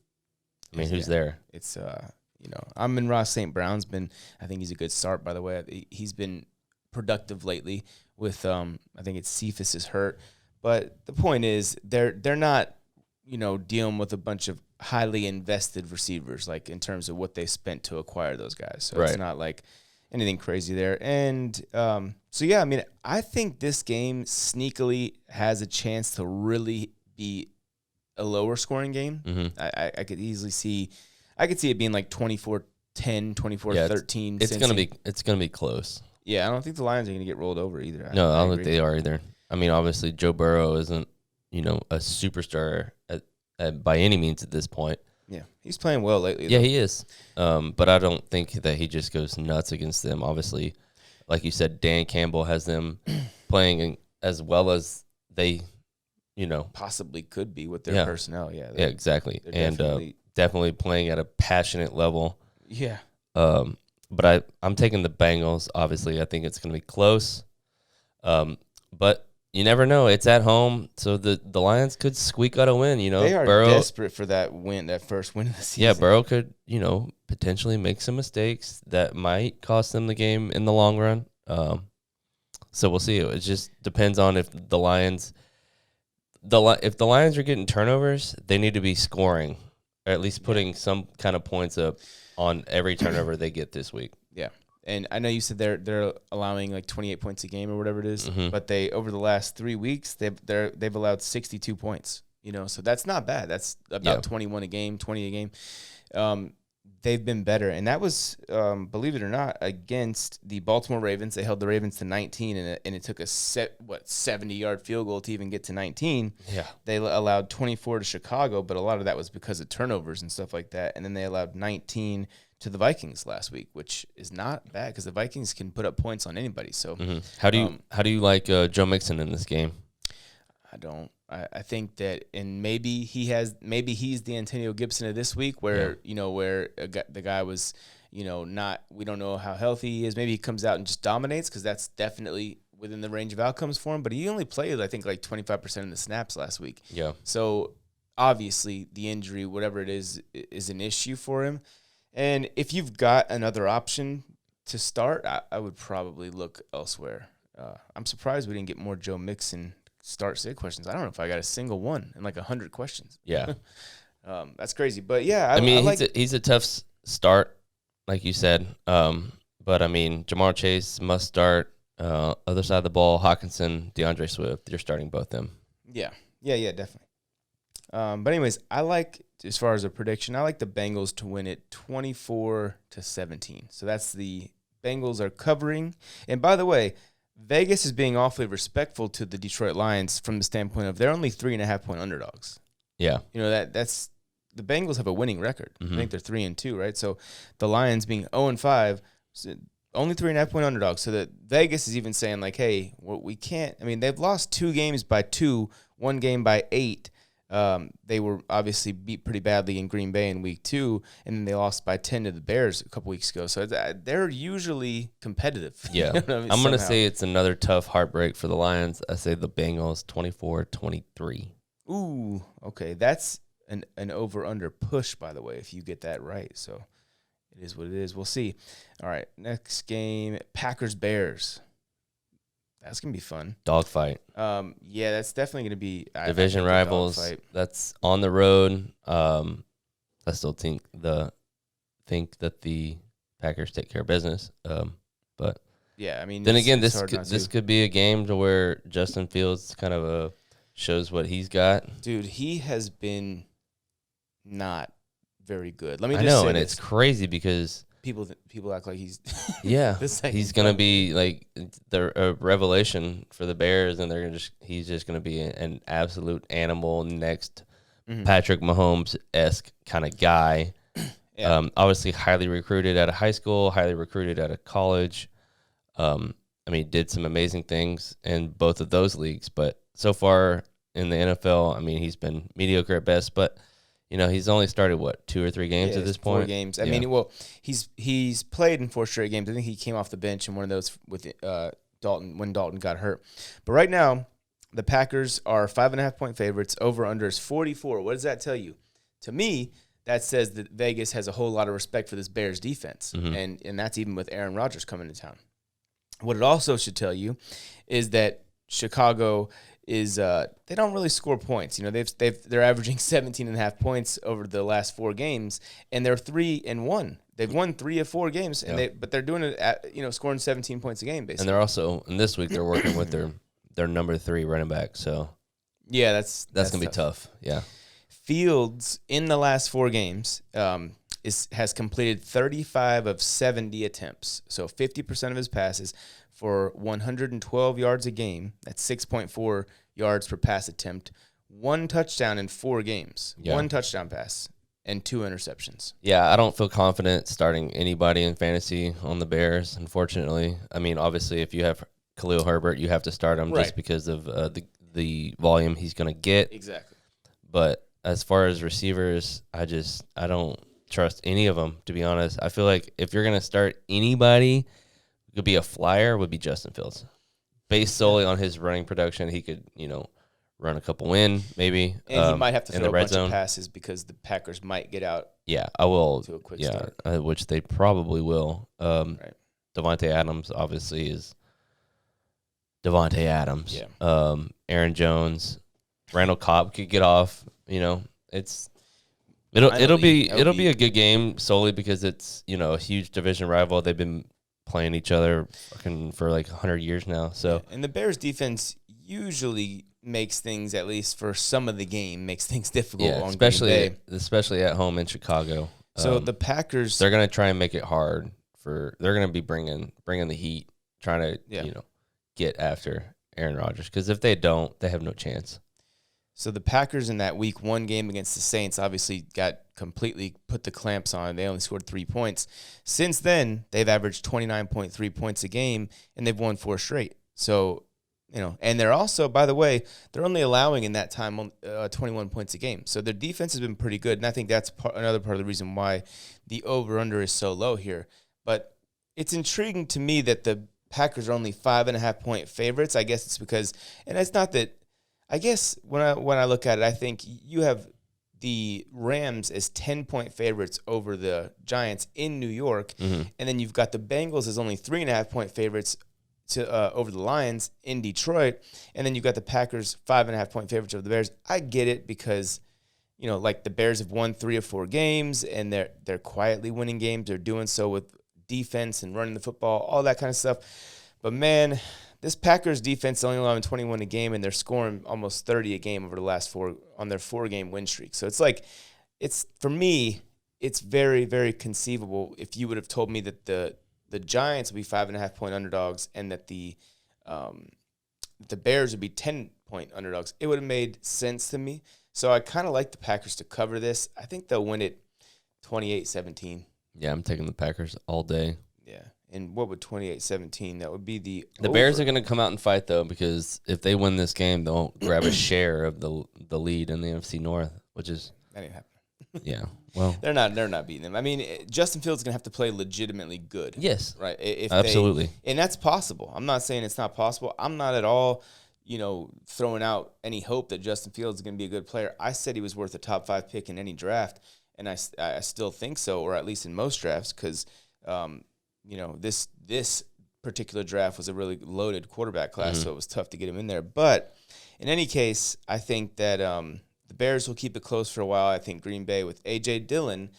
B: who's there?
A: It's, Amon-Ra St. Brown's I think he's a good start, by the way. He's been productive lately with, I think it's Cephas is hurt. But the point is, they're not, dealing with a bunch of highly invested receivers, like in terms of what they spent to acquire those guys. So It's not like anything crazy there. And I think this game sneakily has a chance to really be a lower scoring game.
B: Mm-hmm.
A: I could easily see it being like 24-10, 24-13.
B: It's gonna be close.
A: Yeah, I don't think the Lions are gonna get rolled over either.
B: No, I don't think they are either. I mean, obviously Joe Burrow isn't, a superstar by any means at this point.
A: Yeah, he's playing well lately.
B: Yeah, he is. But I don't think that he just goes nuts against them. Obviously, like you said, Dan Campbell has them playing as well as they,
A: possibly could be with their personnel. Yeah,
B: exactly. And definitely playing at a passionate level.
A: Yeah.
B: But I'm taking the Bengals. Obviously, I think it's going to be close. But you never know. It's at home, so the Lions could squeak out a win.
A: They are desperate for that first win of the season.
B: Yeah, Burrow could, potentially make some mistakes that might cost them the game in the long run. So we'll see. It just depends on if the Lions, if the Lions are getting turnovers, they need to be scoring, or at least putting some kind of points up on every turnover they get this week.
A: Yeah. And I know you said they're allowing like 28 points a game or whatever it is, but they, over the last 3 weeks, they've allowed 62 points. So that's not bad. That's about 21 a game, 20 a game. They've been better, and that was, believe it or not, against the Baltimore Ravens. They held the Ravens to 19, and it took a 70-yard field goal to even get to 19.
B: Yeah,
A: they allowed 24 to Chicago, but a lot of that was because of turnovers and stuff like that. And then they allowed 19 to the Vikings last week, which is not bad because the Vikings can put up points on anybody. So,
B: how do you like Joe Mixon in this game?
A: I don't. I think that, and maybe he's the Antonio Gibson of this week, where the guy was, not, we don't know how healthy he is. Maybe he comes out and just dominates, because that's definitely within the range of outcomes for him. But he only played, I think, like 25% of the snaps last week.
B: Yeah.
A: So obviously the injury, whatever it is an issue for him. And if you've got another option to start, I would probably look elsewhere. I'm surprised we didn't get more Joe Mixon start sit questions. I don't know if I got a single one in like 100 questions.
B: Yeah.
A: That's crazy. But yeah,
B: I mean, he's a tough start, like you said. But I mean, Ja'Marr Chase must start. Other side of the ball, Hawkinson, DeAndre Swift, you're starting both them.
A: Yeah, definitely. But anyways, as far as a prediction, I like the Bengals to win it 24-17. So that's the Bengals are covering. And by the way, Vegas is being awfully respectful to the Detroit Lions from the standpoint of they're only 3.5-point underdogs.
B: Yeah.
A: That's the Bengals have a winning record. I think they're 3-2, right? So the Lions being 0-5, only 3.5-point underdogs. So that Vegas is even saying like, hey, we can't. I mean, they've lost 2 games by 2, 1 game by 8. They were obviously beat pretty badly in Green Bay in week 2, and then they lost by 10 to the Bears a couple weeks ago. So they're usually competitive.
B: Yeah. I'm going to say it's another tough heartbreak for the Lions. I say the Bengals 24-23.
A: Ooh, okay. That's an over-under push, by the way, if you get that right. So it is what it is. We'll see. All right, next game, Packers-Bears. That's going to be fun.
B: Dogfight.
A: Yeah, that's definitely going to be
B: division rivals. That's on the road. I still think that the Packers take care of business. But
A: yeah, I mean,
B: then again, this could be a game to where Justin Fields kind of shows what he's got.
A: Dude, he has been not very good. Let me just say
B: and it's crazy because
A: people act like he's
B: he's gonna be like the revelation for the Bears, and he's just gonna be an absolute animal next Patrick Mahomes-esque kind of guy. Yeah. Obviously highly recruited out of high school, highly recruited out of college. I mean, did some amazing things in both of those leagues, but so far in the NFL, I mean, he's been mediocre at best, but he's only started 2 or 3 games at this point.
A: 4 games. I mean, well, he's played in 4 straight games. I think he came off the bench in one of those with Dalton when Dalton got hurt. But right now, the Packers are 5.5-point favorites. Over under is 44. What does that tell you? To me, that says that Vegas has a whole lot of respect for this Bears defense, and that's even with Aaron Rodgers coming to town. What it also should tell you is that Chicago is they don't really score points. They're averaging 17.5 points over the last 4 games, and they're 3-1. They've won 3 of 4 games, but they're doing it at scoring 17 points a game basically.
B: And they're also in this week they're working with their number 3 running back. So
A: yeah, that's
B: gonna be tough. Yeah,
A: Fields in the last 4 games has completed 35 of 70 attempts, so 50% of his passes for 112 yards a game. That's 6.4 yards per pass attempt. 1 touchdown in 4 games. Yeah. 1 touchdown pass and 2 interceptions.
B: Yeah, I don't feel confident starting anybody in fantasy on the Bears, unfortunately. I mean, obviously, if you have Khalil Herbert, you have to start him just because of the volume he's going to get.
A: Exactly.
B: But as far as receivers, I don't trust any of them, to be honest. I feel like if you're going to start anybody, could be a flyer, would be Justin Fields. Based solely on his running production, he could, run a couple in, maybe.
A: And he might have to throw a bunch of passes because the Packers might get out.
B: Yeah, I will.
A: To a quick start.
B: Which they probably will.
A: Right.
B: Davante Adams obviously is Davante Adams.
A: Yeah.
B: Aaron Jones, Randall Cobb could get off. It'll be a good game solely because it's a huge division rival. They've been playing each other for like 100 years now. So
A: and the Bears defense usually makes things, at least for some of the game, makes things difficult.
B: Yeah,
A: on
B: especially at home in Chicago.
A: So the Packers,
B: they're going to try and make it hard they're going to be bringing the heat, trying to get after Aaron Rodgers, because if they don't, they have no chance.
A: So the Packers in that week 1 game against the Saints obviously got completely put the clamps on. They only scored 3 points. Since then, they've averaged 29.3 points a game, and they've won 4 straight. So, and they're also, by the way, they're only allowing in that time 21 points a game. So their defense has been pretty good, and I think that's another part of the reason why the over-under is so low here. But it's intriguing to me that the Packers are only 5.5-point favorites. I guess it's because, and it's not that, I guess when I look at it, I think you have the Rams as 10-point favorites over the Giants in New York, and then you've got the Bengals as only 3.5-point favorites over the Lions in Detroit, and then you've got the Packers 5.5-point favorites over the Bears. I get it because like the Bears have won 3 of 4 games, and they're quietly winning games. They're doing so with defense and running the football, all that kind of stuff. But man, this Packers defense is only allowing 21 a game, and they're scoring almost 30 a game over the last 4 on their 4-game win streak. So for me, it's very, very conceivable if you would have told me that the Giants would be 5.5-point underdogs and that the the Bears would be 10-point underdogs. It would have made sense to me. So I kind of like the Packers to cover this. I think they'll win it 28-17.
B: Yeah, I'm taking the Packers all day.
A: Yeah. And what would 28-17? That would be the
B: Bears are going to come out and fight, though, because if they win this game, they'll grab a share of the lead in the NFC North, which is
A: that ain't happening.
B: Yeah, well,
A: they're not beating them. I mean, Justin Fields is going to have to play legitimately good.
B: Yes,
A: right.
B: Absolutely,
A: and that's possible. I'm not saying it's not possible. I'm not at all, throwing out any hope that Justin Fields is going to be a good player. I said he was worth a top 5 pick in any draft, and I still think so, or at least in most drafts, because this particular draft was a really loaded quarterback class, so it was tough to get him in there. But in any case, I think that the Bears will keep it close for a while. I think Green Bay with A.J. Dillon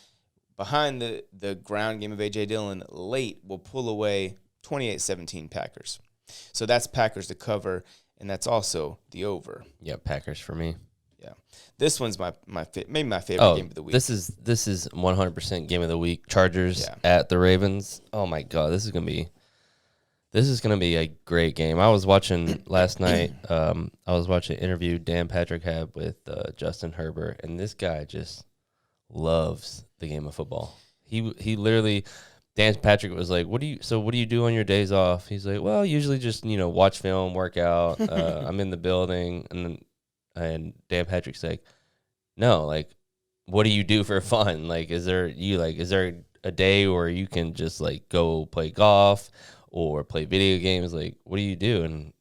A: behind the ground game of A.J. Dillon late will pull away 28-17 Packers. So that's Packers to cover, and that's also the over.
B: Yeah, Packers for me.
A: Yeah, this one's maybe my favorite game of the week.
B: This is 100% game of the week. Chargers at the Ravens. Oh my God, this is gonna be a great game. I was watching last night. I was watching an interview Dan Patrick had with Justin Herbert, and this guy just loves the game of football. He literally. Dan Patrick was like, what do you do on your days off? He's like, well, usually just, watch film, work out. I'm in the building. And Dan Patrick's like, no, like, what do you do for fun? Like, is there a day where you can just like go play golf or play video games? Like, what do you do? And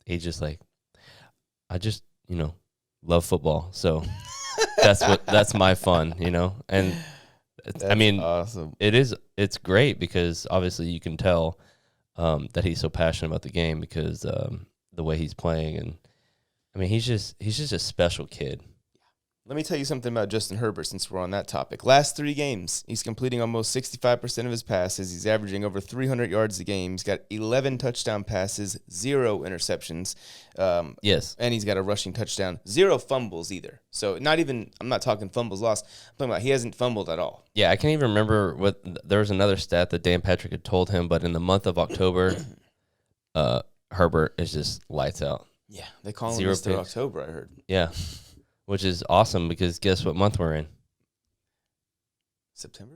B: he's just like, I just, love football. So that's my fun, and
A: That's awesome.
B: It's great because obviously you can tell that he's so passionate about the game because the way he's playing, and I mean he's just a special kid.
A: Let me tell you something about Justin Herbert since we're on that topic. Last 3 games, he's completing almost 65% of his passes. He's averaging over 300 yards a game. He's got 11 touchdown passes, 0 interceptions.
B: Yes.
A: And he's got a rushing touchdown, 0 fumbles either. So I'm not talking fumbles lost. I'm talking about he hasn't fumbled at all.
B: Yeah, I can't even remember there was another stat that Dan Patrick had told him, but in the month of October, Herbert is just lights out.
A: Yeah, they call him Mr. October, I heard.
B: Yeah. Which is awesome because guess what month we're in?
A: September.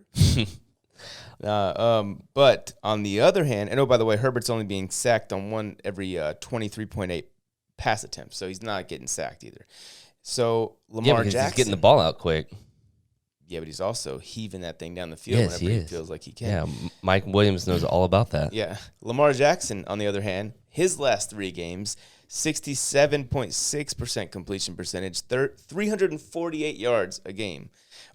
A: But on the other hand, and by the way, Herbert's only being sacked on one every 23.8 pass attempts, so he's not getting sacked either. So Lamar Jackson,
B: he's getting the ball out quick.
A: Yeah, but he's also heaving that thing down the field whenever he feels like he can.
B: Yeah, Mike Williams knows all about that.
A: Yeah, Lamar Jackson, on the other hand, his last 3 games. 67.6% completion percentage, 348 yards a game,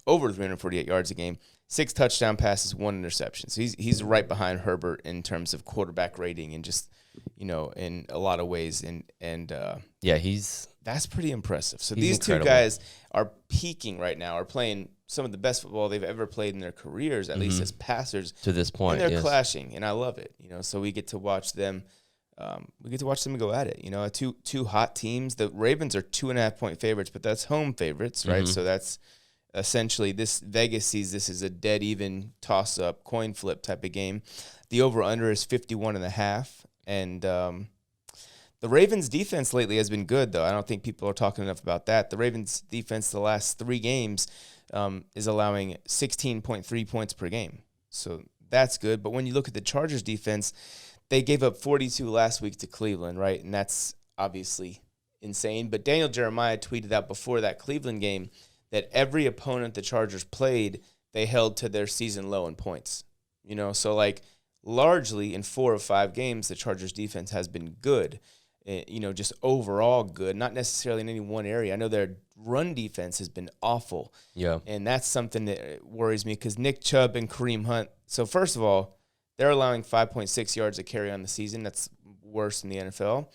A: over 348 yards a game, 6 touchdown passes, 1 interception. So he's right behind Herbert in terms of quarterback rating and just, in a lot of ways. And that's pretty impressive. So these incredible. 2 guys are peaking right now, are playing some of the best football they've ever played in their careers, at least as passers.
B: To this point,
A: and they're clashing, and I love it. So we get to watch them. Go at it. Two hot teams. The Ravens are 2.5-point favorites, but that's home favorites, right? So that's essentially this. Vegas sees this as a dead even toss up coin flip type of game. The over under is 51.5, and the Ravens defense lately has been good though. I don't think people are talking enough about that. The Ravens defense the last 3 games is allowing 16.3 points per game, so that's good. But when you look at the Chargers defense, they gave up 42 last week to Cleveland, right? And that's obviously insane. But Daniel Jeremiah tweeted out before that Cleveland game that every opponent the Chargers played, they held to their season low in points. So like largely in 4 of 5 games, the Chargers defense has been good. Just overall good, not necessarily in any one area. I know their run defense has been awful.
B: Yeah.
A: And that's something that worries me because Nick Chubb and Kareem Hunt. So first of all, they're allowing 5.6 yards a carry on the season. That's worse in the NFL.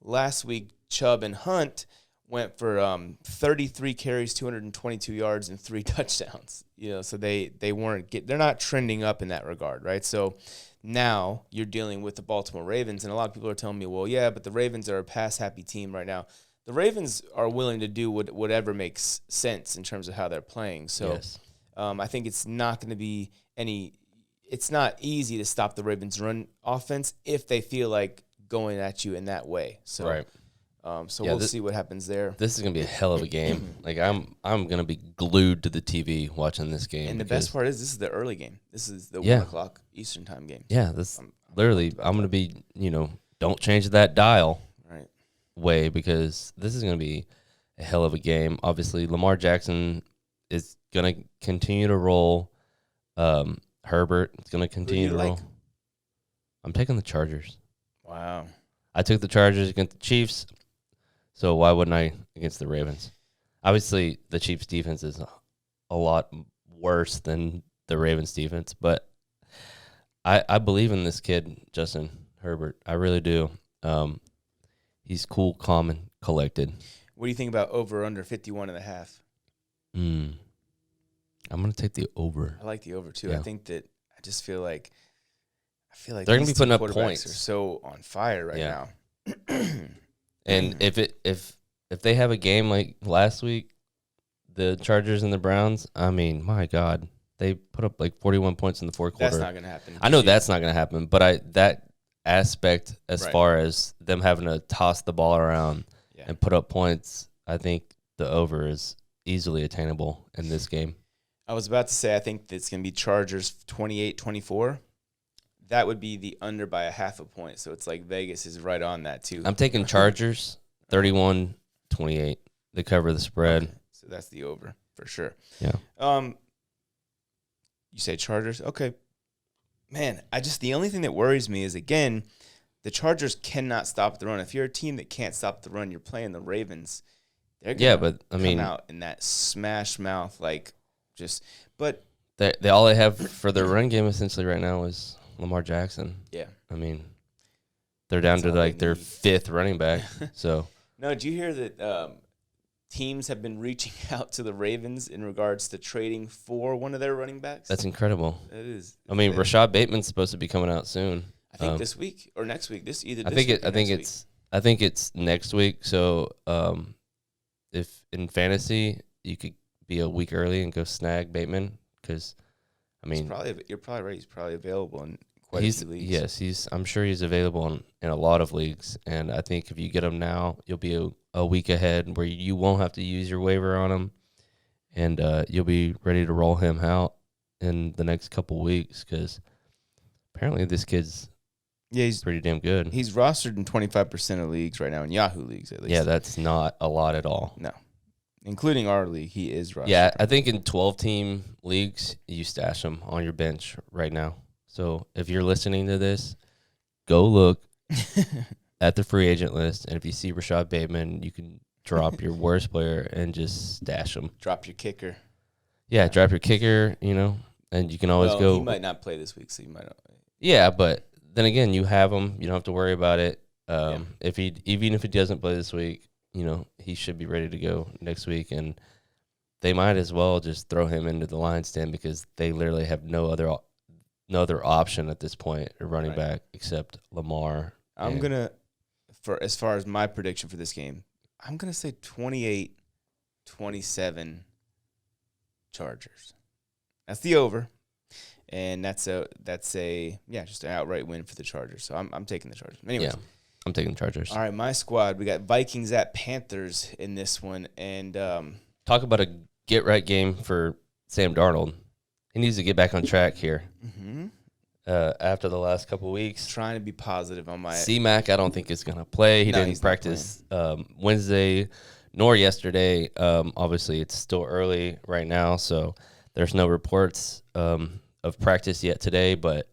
A: Last week, Chubb and Hunt went for 33 carries, 222 yards, and 3 touchdowns. So they're not trending up in that regard, right? So now you're dealing with the Baltimore Ravens, and a lot of people are telling me, well, yeah, but the Ravens are a pass-happy team right now. The Ravens are willing to do whatever makes sense in terms of how they're playing. So
B: yes.
A: I think it's not going to be it's not easy to stop the Ravens' run offense if they feel like going at you in that way. So,
B: right.
A: We'll see what happens there.
B: This is gonna be a hell of a game. Like I'm gonna be glued to the TV watching this game.
A: And the best part is this is the early game. This is the 1 o'clock Eastern time game.
B: Yeah, I'm gonna be don't change that dial
A: right
B: way, because this is gonna be a hell of a game. Obviously, Lamar Jackson is gonna continue to roll. Herbert is gonna continue to roll. I'm taking the Chargers.
A: Wow.
B: I took the Chargers against the Chiefs. So why wouldn't I against the Ravens? Obviously, the Chiefs' defense is a lot worse than the Ravens' defense, but I believe in this kid, Justin Herbert. I really do. He's cool, calm, and collected.
A: What do you think about over under 51.5?
B: I'm gonna take the over.
A: I like the over too. Yeah. I think that I just feel like
B: they're gonna be putting up points.
A: Are so on fire right now.
B: And if they have a game like last week, the Chargers and the Browns, I mean, my God, they put up like 41 points in the fourth quarter.
A: That's not going to happen.
B: I know that's not going to happen, but that aspect as far as them having to toss the ball around and put up points, I think the over is easily attainable in this game.
A: I was about to say I think it's going to be Chargers 28-24. That would be the under by 0.5 point. So it's like Vegas is right on that too.
B: I'm taking Chargers 31-28 to cover the spread.
A: Okay. So that's the over for sure.
B: Yeah.
A: You say Chargers? Okay. Man, the only thing that worries me is, again, the Chargers cannot stop the run. If you're a team that can't stop the run, you're playing the Ravens. They're gonna come out in that smash mouth but
B: they all they have for their run game essentially right now is Lamar Jackson.
A: Yeah.
B: I mean, they're down to like their fifth running back. So
A: no, did you hear that teams have been reaching out to the Ravens in regards to trading for one of their running backs?
B: That's incredible.
A: It is.
B: I mean, Rashad Bateman's supposed to be coming out soon.
A: I think this week or next week. I
B: think it's next week. So if in fantasy you could be a week early and go snag Bateman, because I mean,
A: you're probably right. He's probably available in quite a few leagues.
B: Yes, I'm sure he's available in a lot of leagues, and I think if you get him now, you'll be a week ahead where you won't have to use your waiver on him, and you'll be ready to roll him out in the next couple weeks, because apparently this kid's he's pretty damn good.
A: He's rostered in 25% of leagues right now, in Yahoo leagues at least.
B: Yeah, that's not a lot at all.
A: No. Including our league, he is rostered.
B: Yeah, I think in 12-team leagues, you stash him on your bench right now. So if you're listening to this, go look at the free agent list, and if you see Rashad Bateman, you can drop your worst player and just stash him.
A: Drop your kicker.
B: Yeah, drop your kicker, and you can always go.
A: He might not play this week, so you might not.
B: Yeah, but then again, you have him. You don't have to worry about it. Even if he doesn't play this week, he should be ready to go next week, and they might as well just throw him into the Lions den, because they literally have no other option at this point at running back except Lamar.
A: I'm gonna, as far as my prediction for this game, I'm gonna say 28-27 Chargers. That's the over, and that's a just an outright win for the Chargers. So I'm taking the Chargers. Anyways.
B: Yeah. I'm taking the Chargers.
A: All right, my squad. We got Vikings at Panthers in this one. And
B: talk about a get-right game for Sam Darnold. He needs to get back on track here after the last couple of weeks.
A: Trying to be positive on my...
B: C-Mac, I don't think is going to play. He didn't practice Wednesday nor yesterday. Obviously, it's still early right now, so there's no reports of practice yet today, but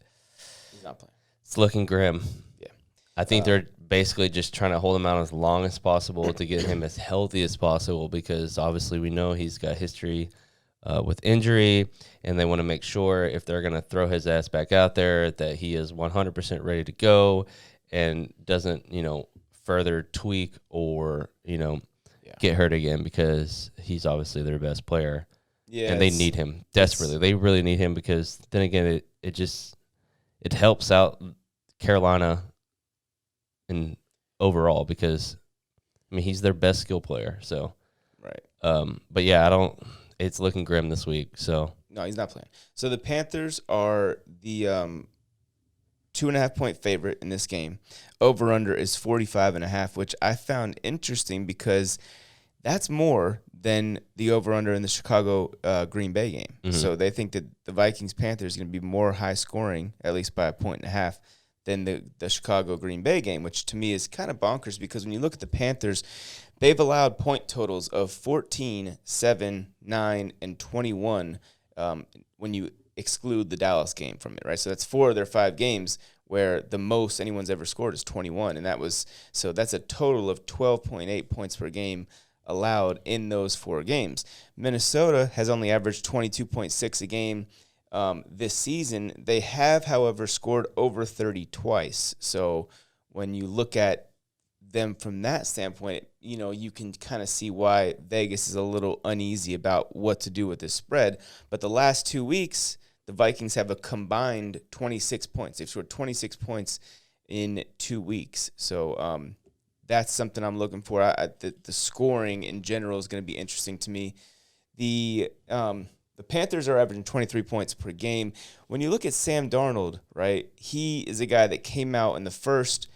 A: he's not playing.
B: It's looking grim.
A: Yeah.
B: I think they're basically just trying to hold him out as long as possible to get him as healthy as possible, because obviously we know he's got history with injury, and they want to make sure if they're going to throw his ass back out there that he is 100% ready to go and doesn't, further tweak or, get hurt again, because he's obviously their best player. Yeah, and they need him desperately. They really need him, because then again, it helps out Carolina in overall, because he's their best skill player. So
A: right.
B: But yeah, it's looking grim this week. So
A: no, he's not playing. So the Panthers are the 2.5-point favorite in this game. Over-under is 45.5, which I found interesting because that's more than the over-under in the Chicago Green Bay game. Mm-hmm. So they think that the Vikings-Panthers is going to be more high-scoring, at least by 1.5, than the Chicago Green Bay game, which to me is kind of bonkers because when you look at the Panthers, they've allowed point totals of 14, 7, 9, and 21 when you exclude the Dallas game from it, right? So that's 4 of their 5 games where the most anyone's ever scored is 21, and that's a total of 12.8 points per game allowed in those 4 games. Minnesota has only averaged 22.6 a game this season. They have, however, scored over 30 twice. So when you look at them from that standpoint, you can kind of see why Vegas is a little uneasy about what to do with this spread. But the last 2 weeks, the Vikings have a combined 26 points. They've scored 26 points in 2 weeks. So that's something I'm looking for. The scoring in general is going to be interesting to me. The Panthers are averaging 23 points per game. When you look at Sam Darnold, right, he is a guy that came out in the first,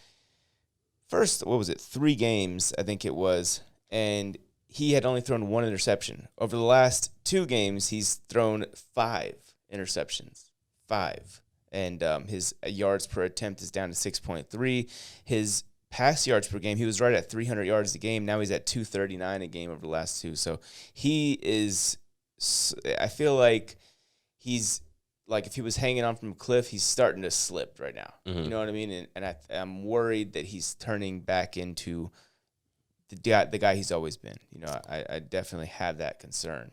A: 3 games, I think it was, and he had only thrown 1 interception. Over the last 2 games, he's thrown 5 interceptions. 5. And his yards per attempt is down to 6.3. His pass yards per game, he was right at 300 yards a game. Now he's at 239 a game over the last 2. So he is, I feel like he's, like if he was hanging on from a cliff, he's starting to slip right now. Mm-hmm. You know what I mean? And I'm worried that he's turning back into the guy he's always been. I definitely have that concern.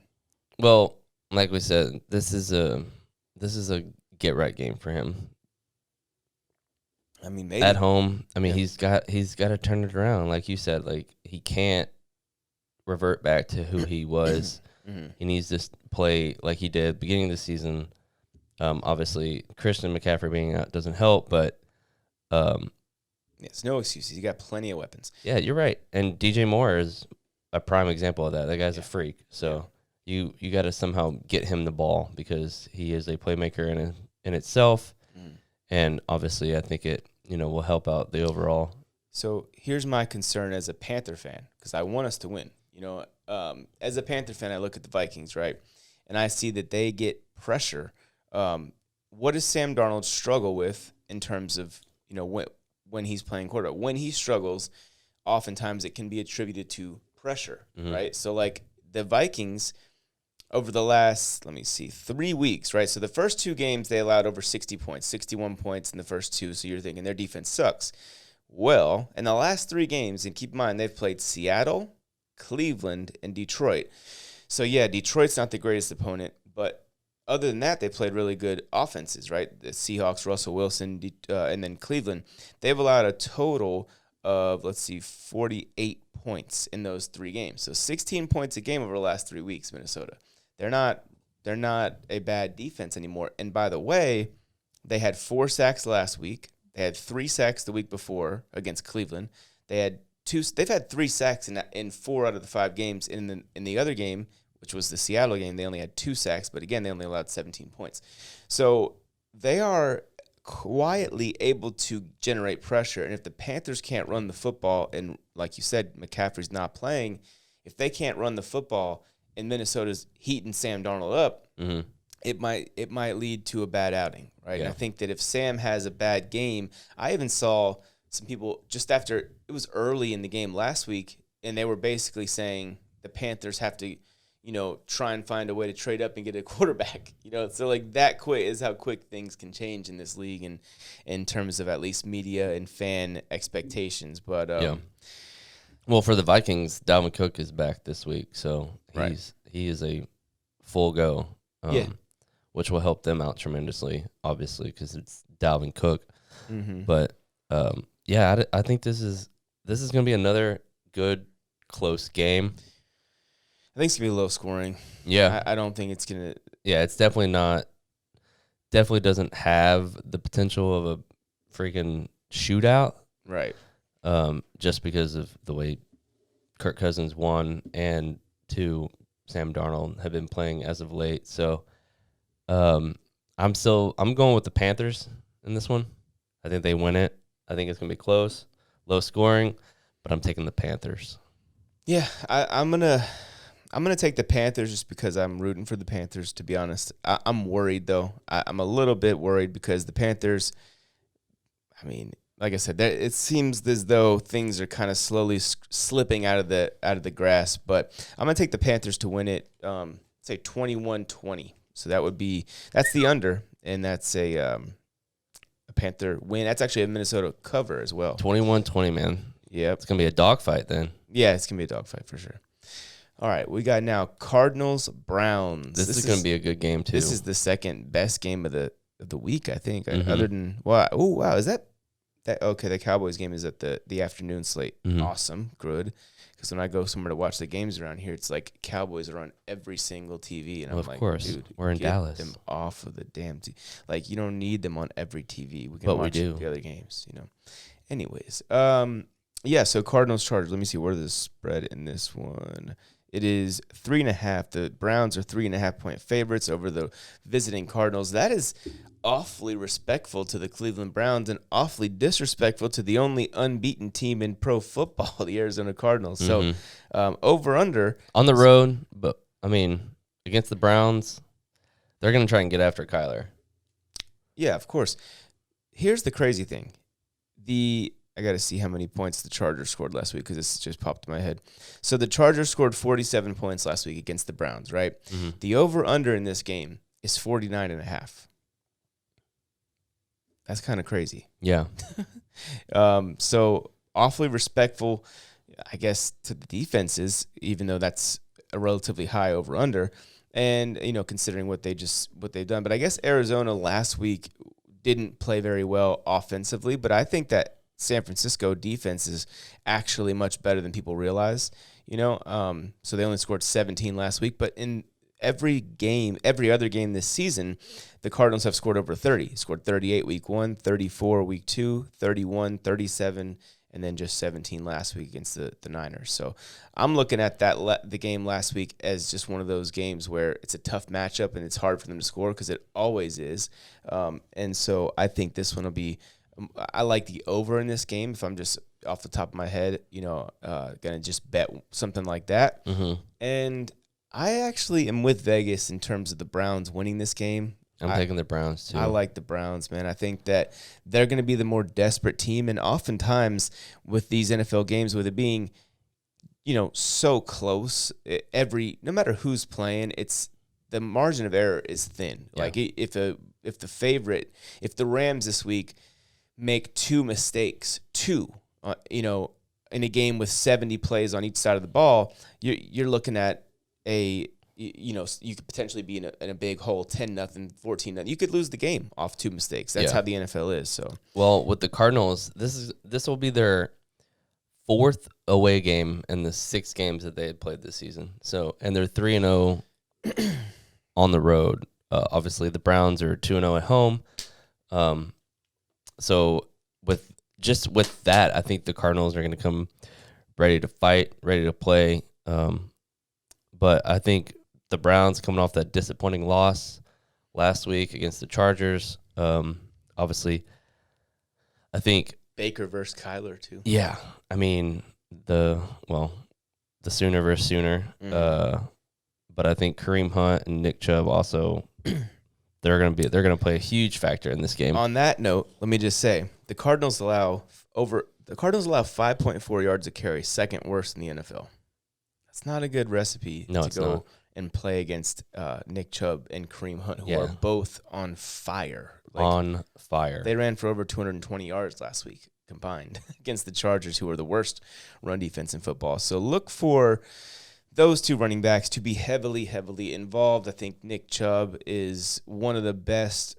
B: Well, like we said, this is a get right game for him.
A: I mean, maybe
B: at home. I mean, he's got to turn it around. Like you said, like he can't revert back to who he was. Mm-hmm. He needs to play like he did beginning of the season. Obviously, Christian McCaffrey being out doesn't help, but
A: it's no excuses. He got plenty of weapons.
B: Yeah, you're right. And DJ Moore is a prime example of that. That guy's a freak. So you got to somehow get him the ball because he is a playmaker in itself. Mm. And obviously, I think it will help out the overall.
A: So here's my concern as a Panther fan because I want us to win. As a Panther fan, I look at the Vikings, right, and I see that they get pressure. What does Sam Darnold struggle with in terms of when he's playing quarterback? When he struggles, oftentimes it can be attributed to pressure, mm-hmm. right? So like the Vikings over the last 3 weeks, right? So the first 2 games they allowed over 60 points, 61 points in the first 2. So you're thinking their defense sucks. Well, in the last 3 games, and keep in mind they've played Seattle, Cleveland, and Detroit. So yeah, Detroit's not the greatest opponent, but other than that, they played really good offenses, right? The Seahawks, Russell Wilson, and then Cleveland. They've allowed a total of, 48 points in those 3 games. So 16 points a game over the last 3 weeks, Minnesota. They're not a bad defense anymore. And by the way, they had 4 sacks last week. They had 3 sacks the week before against Cleveland. They've had 3 sacks in 4 out of the 5 games. In the other game, which was the Seattle game, they only had 2 sacks, but again, they only allowed 17 points. So they are quietly able to generate pressure. And if the Panthers can't run the football, and like you said, McCaffrey's not playing, if they can't run the football and Minnesota's heating Sam Darnold up, mm-hmm. it might lead to a bad outing, right? Yeah. And I think that if Sam has a bad game, I even saw some people just after it was early in the game last week, and they were basically saying the Panthers have to, try and find a way to trade up and get a quarterback. So like that quick is how quick things can change in this league, and in terms of at least media and fan expectations. But
B: well, for the Vikings, Dalvin Cook is back this week, so he is a full go. Which will help them out tremendously, obviously, because it's Dalvin Cook. Mm-hmm. But I think this is going to be another good close game.
A: I think it's going to be low scoring.
B: Yeah.
A: I don't think it's going to.
B: Yeah, it's definitely not. Definitely doesn't have the potential of a freaking shootout.
A: Right.
B: Just because of the way Kirk Cousins, 1, and 2, Sam Darnold have been playing as of late. So I'm going with the Panthers in this one. I think they win it. I think it's going to be close, low scoring, but I'm taking the Panthers.
A: Yeah, I'm gonna take the Panthers just because I'm rooting for the Panthers, to be honest. I'm worried, though. I'm a little bit worried because the Panthers, I mean, like I said, it seems as though things are kind of slowly slipping out of the grasp. But I'm going to take the Panthers to win it, say 21-20. So that's the under, and that's a Panther win. That's actually a Minnesota cover as well.
B: 21-20, man.
A: Yeah.
B: It's going to be a dogfight then.
A: Yeah, it's going to be a dogfight for sure. All right, we got now Cardinals-Browns.
B: This is going to be a good game, too.
A: This is the second best game of the week, I think,
B: Mm-hmm.
A: other than – wow, is that okay, the Cowboys game is at the afternoon slate.
B: Mm-hmm.
A: Awesome, good. Because when I go somewhere to watch the games around here, it's like Cowboys are on every single TV. And
B: well,
A: I'm like,
B: of course.
A: dude,
B: We're in
A: get
B: Dallas.
A: them off of the damn TV. Like, you don't need them on every TV. We can
B: But we
A: watch
B: do.
A: the other games, you know. Anyways, yeah, so Cardinals-Chargers. Let me see, what is the spread in this one? It is 3.5. The Browns are 3.5-point favorites over the visiting Cardinals. That is awfully respectful to the Cleveland Browns and awfully disrespectful to the only unbeaten team in pro football, the Arizona Cardinals.
B: Mm-hmm.
A: So over-under.
B: On the road, but, I mean, against the Browns, they're going to try and get after Kyler.
A: Yeah, of course. Here's the crazy thing. I got to see how many points the Chargers scored last week because this just popped in my head. So the Chargers scored 47 points last week against the Browns, right?
B: Mm-hmm.
A: The over-under in this game is 49.5. That's kind of crazy.
B: Yeah.
A: So awfully respectful, I guess, to the defenses, even though that's a relatively high over-under. And, you know, considering what they've done. But I guess Arizona last week didn't play very well offensively, but I think that San Francisco defense is actually much better than people realize, you know. So they only scored 17 last week, but in every other game this season, the Cardinals have scored over 30. Scored 38 week 1, 34 week 2, 31, 37, and then just 17 last week against the Niners. So I'm looking at the game last week as just one of those games where it's a tough matchup and it's hard for them to score because it always is. And so I think this one will be I like the over in this game if I'm just off the top of my head, you know, going to just bet something like that.
B: Mm-hmm.
A: And I actually am with Vegas in terms of the Browns winning this game.
B: I'm taking the Browns, too.
A: I like the Browns, man. I think that they're going to be the more desperate team. And oftentimes with these NFL games, with it being, you know, so close, no matter who's playing, the margin of error is thin. Yeah. Like if the Rams this week make two mistakes, you know, in a game with 70 plays on each side of the ball, you're looking at you know, you could potentially be in a big hole, 10-0, 14-0. You could lose the game off two mistakes. That's how the NFL is. So,
B: well, with the Cardinals, this will be their fourth away game in the 6 games that they had played this season. So, and they're 3-0 on the road. Obviously, the Browns are 2-0 at home. So with that, I think the Cardinals are going to come ready to fight, ready to play. But I think the Browns coming off that disappointing loss last week against the Chargers. Obviously, I think
A: Baker versus Kyler too.
B: Yeah, I mean the Sooner versus Sooner.
A: Mm-hmm.
B: But I think Kareem Hunt and Nick Chubb also. They're gonna play a huge factor in this game.
A: On that note, let me just say the Cardinals allow 5.4 yards a carry, second worst in the NFL. That's not a good recipe to go and play against Nick Chubb and Kareem Hunt, who are both on fire.
B: On fire.
A: They ran for over 220 yards last week combined against the Chargers, who are the worst run defense in football. So look for those two running backs to be heavily, heavily involved. I think Nick Chubb is one of the best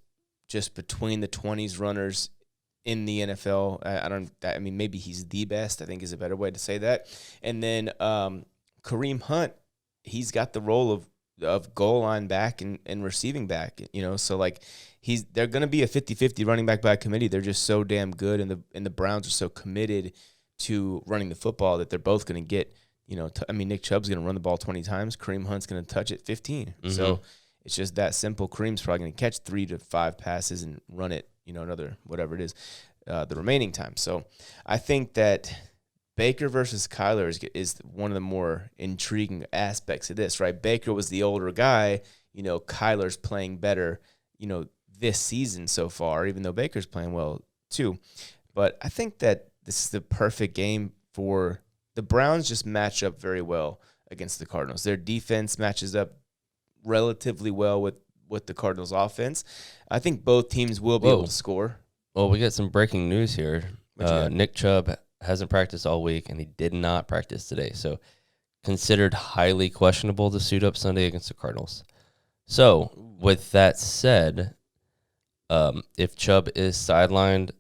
A: just between the 20s runners in the NFL. I mean, maybe he's the best, I think is a better way to say that. And then Kareem Hunt, he's got the role of goal line back and receiving back, you know, so like they're going to be a 50-50 running back by committee. They're just so damn good, and the Browns are so committed to running the football that they're both going to get, you know, Nick Chubb's going to run the ball 20 times. Kareem Hunt's going to touch it 15. Mm-hmm. So it's just that simple. Kareem's probably going to catch 3 to 5 passes and run it, you know, another whatever it is. the remaining time. So I think that Baker versus Kyler is one of the more intriguing aspects of this, right? Baker was the older guy. Kyler's playing better, this season so far, even though Baker's playing well too. But I think that this is the perfect game for the Browns. Just match up very well against the Cardinals. Their defense matches up relatively well with the Cardinals offense. I think both teams will be able to score.
B: Well, we got some breaking news here. Nick Chubb hasn't practiced all week, and he did not practice today. So considered highly questionable to suit up Sunday against the Cardinals. So with that said, if Chubb is sidelined,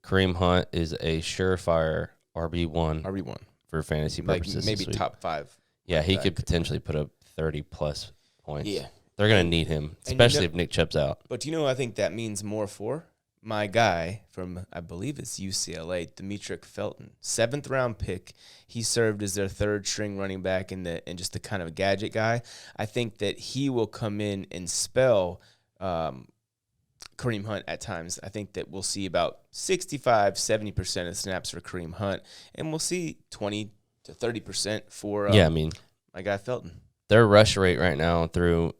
B: Kareem Hunt is a surefire RB1 for fantasy purposes.
A: Maybe top 5.
B: Yeah, he could potentially put up 30-plus points. Yeah. They're going to need him, especially if Nick Chubb's out.
A: But I think that means more for? My guy from, I believe it's UCLA, Demetric Felton, 7th-round pick. He served as their third-string running back and just the kind of gadget guy. I think that he will come in and spell Kareem Hunt at times. I think that we'll see about 65-70% of snaps for Kareem Hunt, and we'll see 20 to 30% for my guy Felton.
B: Their rush rate right now through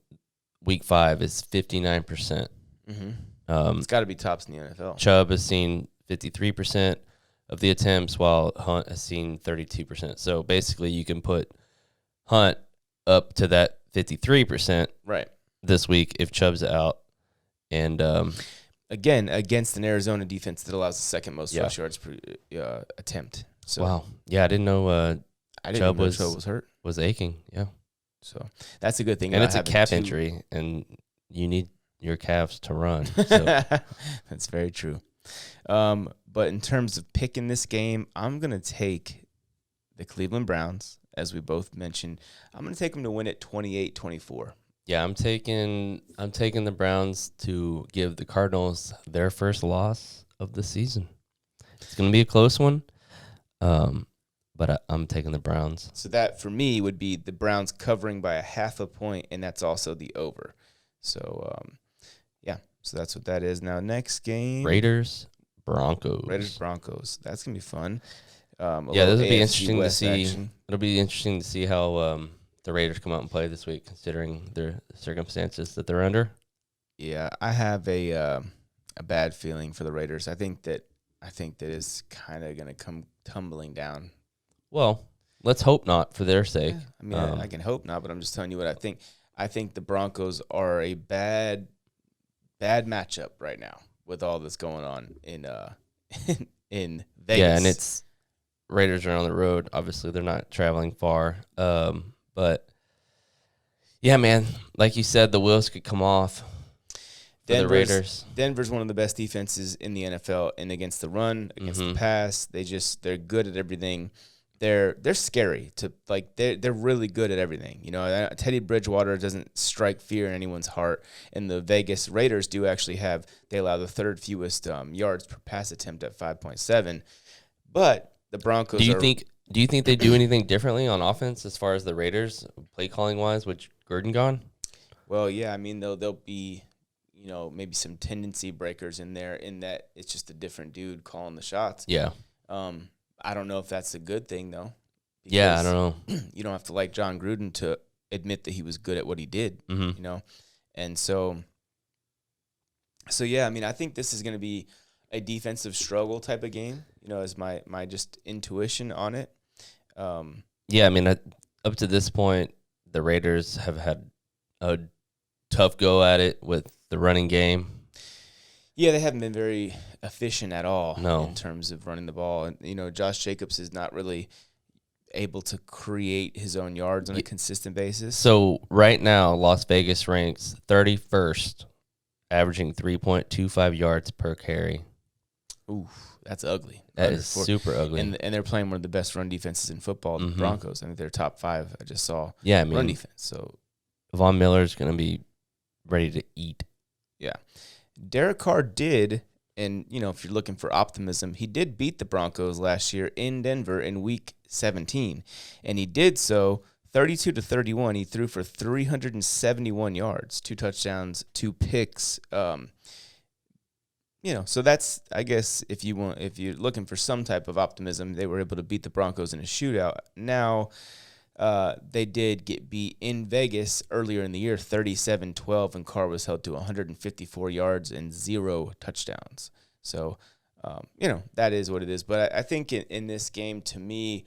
B: week 5 is 59%.
A: Mm-hmm. It's got to be tops in the NFL.
B: Chubb has seen 53% of the attempts, while Hunt has seen 32%. So basically, you can put Hunt up to that 53% this week if Chubb's out. And
A: again, against an Arizona defense that allows the second most rush yards per attempt. So
B: wow, yeah, I didn't know. Chubb
A: was hurt.
B: Was aching, yeah.
A: So that's a good thing.
B: And it's a calf injury, and you need your calves to run. So.
A: That's very true. But in terms of picking this game, I'm going to take the Cleveland Browns, as we both mentioned. I'm going to take them to win it 28-24.
B: Yeah, I'm taking the Browns to give the Cardinals their first loss of the season. It's going to be a close one, but I'm taking the Browns.
A: So that, for me, would be the Browns covering by 0.5 point, and that's also the over. So, so that's what that is. Now, next game.
B: Raiders, Broncos.
A: That's going to be fun.
B: This will be interesting to see. Action. It'll be interesting to see how the Raiders come out and play this week, considering their circumstances that they're under.
A: Yeah, I have a bad feeling for the Raiders. I think that it's kind of going to come tumbling down.
B: Well, let's hope not for their sake.
A: Yeah, I can hope not, but I'm just telling you what I think. I think the Broncos are a bad matchup right now with all that's going on in Vegas.
B: Yeah, and it's Raiders are on the road. Obviously, they're not traveling far. But yeah, man, like you said, the wheels could come off for the Raiders.
A: Denver's one of the best defenses in the NFL, and against the run, against the pass, they're good at everything. They're scary to they're really good at everything. Teddy Bridgewater doesn't strike fear in anyone's heart, and the Vegas Raiders they allow the third fewest yards per pass attempt at 5.7. But the Broncos
B: Do you think they do anything differently on offense as far as the Raiders play calling wise with Gruden gone?
A: Well, yeah, I mean there'll be maybe some tendency breakers in there, in that it's just a different dude calling the shots.
B: Yeah.
A: I don't know if that's a good thing, though.
B: Yeah, I don't know.
A: You don't have to like John Gruden to admit that he was good at what he did, And so yeah, I mean, I think this is going to be a defensive struggle type of game, as my just intuition on it.
B: Yeah, I mean, up to this point, the Raiders have had a tough go at it with the running game.
A: Yeah, they haven't been very efficient at all
B: in
A: terms of running the ball. And, Josh Jacobs is not really able to create his own yards on a consistent basis.
B: So right now, Las Vegas ranks 31st, averaging 3.25 yards per carry.
A: Ooh, that's ugly.
B: That is super ugly.
A: And they're playing one of the best run defenses in football, the Broncos. I think they're top 5. I just saw run defense. So
B: Von Miller's going to be ready to eat.
A: Yeah. Derek Carr did, and, if you're looking for optimism, he did beat the Broncos last year in Denver in Week 17, and he did so 32-31. He threw for 371 yards, 2 touchdowns, 2 picks. So that's, I guess, if you're looking for some type of optimism, they were able to beat the Broncos in a shootout. Now, they did get beat in Vegas earlier in the year, 37-12, and Carr was held to 154 yards and 0 touchdowns. So, that is what it is. But I think in this game, to me,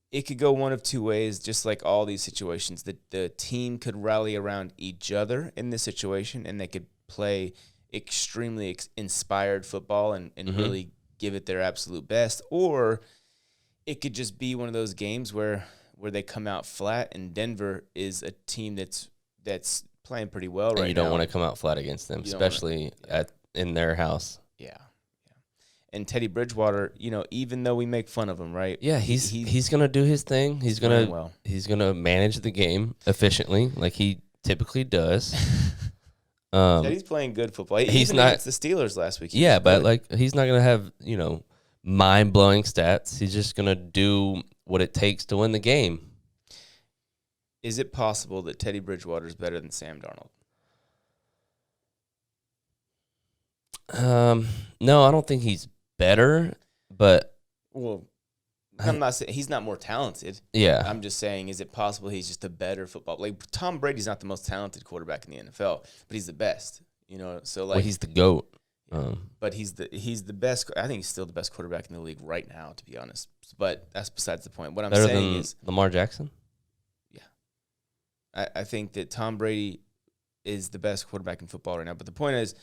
A: it could go one of two ways, just like all these situations. The team could rally around each other in this situation, and they could play extremely inspired football and really give it their absolute best. Or it could just be one of those games where they come out flat, and Denver is a team that's playing pretty well right now.
B: And you don't want to come out flat against them, especially in their house.
A: Yeah. And Teddy Bridgewater, even though we make fun of him, right?
B: Yeah, he's gonna do his thing. He's gonna manage the game efficiently, like he typically does.
A: Teddy's playing good football. He's not against the Steelers last week.
B: But he's not gonna have mind blowing stats. He's just gonna do what it takes to win the game.
A: Is it possible that Teddy Bridgewater is better than Sam Darnold?
B: No, I don't think he's better, but
A: I'm not saying he's not more talented.
B: Yeah,
A: I'm just saying, is it possible he's just a better football? Like Tom Brady's not the most talented quarterback in the NFL, but he's the best. So
B: he's the GOAT.
A: But he's the best. I think he's still the best quarterback in the league right now, to be honest. But that's besides the point. What I'm
B: better
A: saying
B: than
A: is
B: Lamar Jackson.
A: Yeah, I think that Tom Brady is the best quarterback in football right now. But the point is,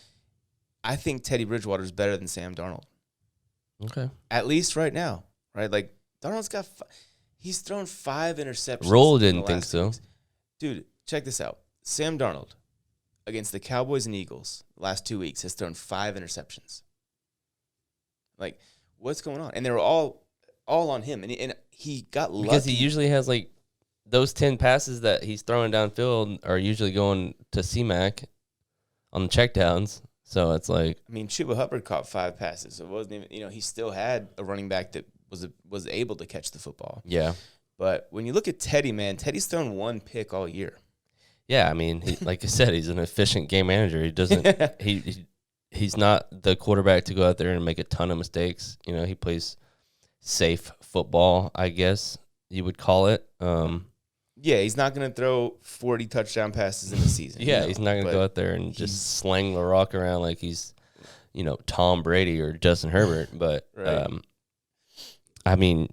A: I think Teddy Bridgewater is better than Sam Darnold.
B: Okay.
A: At least right now, right? Like Darnold's got he's thrown 5 interceptions.
B: Roll didn't think so.
A: Dude, check this out. Sam Darnold against the Cowboys and Eagles last 2 weeks has thrown 5 interceptions. Like, what's going on? And they were all on him, and he got lucky
B: because he usually has like those 10 passes that he's throwing downfield are usually going to C-Mac on the checkdowns. So it's like,
A: I mean, Chuba Hubbard caught 5 passes. So it wasn't even, he still had a running back that was able to catch the football.
B: Yeah.
A: But when you look at Teddy, man, Teddy's thrown 1 pick all year.
B: Yeah, I mean, like I said, he's an efficient game manager. He doesn't he's not the quarterback to go out there and make a ton of mistakes. He plays safe football, I guess you would call it.
A: Yeah, he's not going to throw 40 touchdown passes in the season.
B: Yeah, he's not going to go out there and just slang the rock around like he's, Tom Brady or Justin Herbert. But,
A: right.
B: I mean,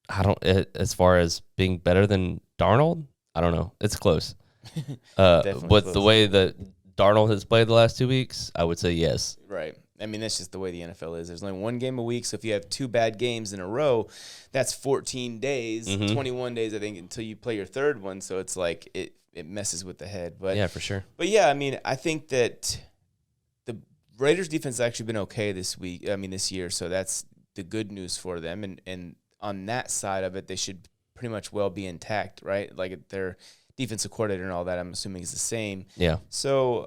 B: as far as being better than Darnold, I don't know. It's close. With
A: close.
B: The way that Darnold has played the last 2 weeks, I would say yes.
A: Right. I mean, that's just the way the NFL is. There's only 1 game a week, so if you have 2 bad games in a row, that's 14 days, 21 days, I think, until you play your 3rd one. So it's like it messes with the head. But
B: yeah, for sure.
A: But yeah, I mean, I think that the Raiders defense has actually been okay this year. So that's the good news for them. And on that side of it, they should pretty much well be intact, right? Like their defensive coordinator and all that, I'm assuming, is the same.
B: Yeah.
A: So,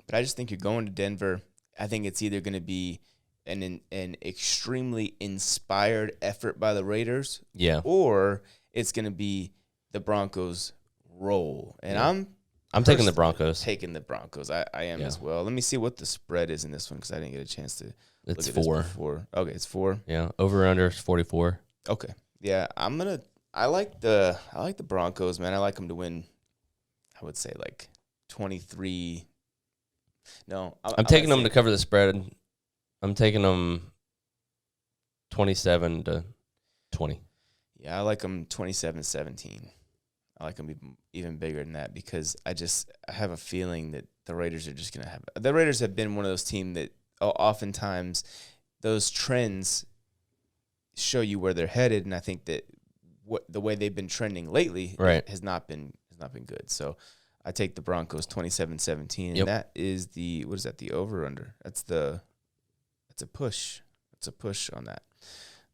A: but I just think you're going to Denver. I think it's either going to be an extremely inspired effort by the Raiders, or it's going to be the Broncos roll. And I'm
B: taking the Broncos.
A: Taking the Broncos. I am as well. Let me see what the spread is in this one because I didn't get a chance to look at
B: 4.
A: this before. Okay, it's 4.
B: Yeah, over under is 44.
A: Okay. Yeah, I like the Broncos, man. I like them to win. I would say like 23. No,
B: I'm taking them to cover the spread. I'm taking them 27-20.
A: Yeah, I like them 27-17. I like them even bigger than that because I have a feeling that the Raiders are just going to have – the Raiders have been one of those teams that oftentimes those trends show you where they're headed, and I think that the way they've been trending lately has not been good. So – I take the Broncos 27-17, and that is the over under. That's a push. It's a push on that.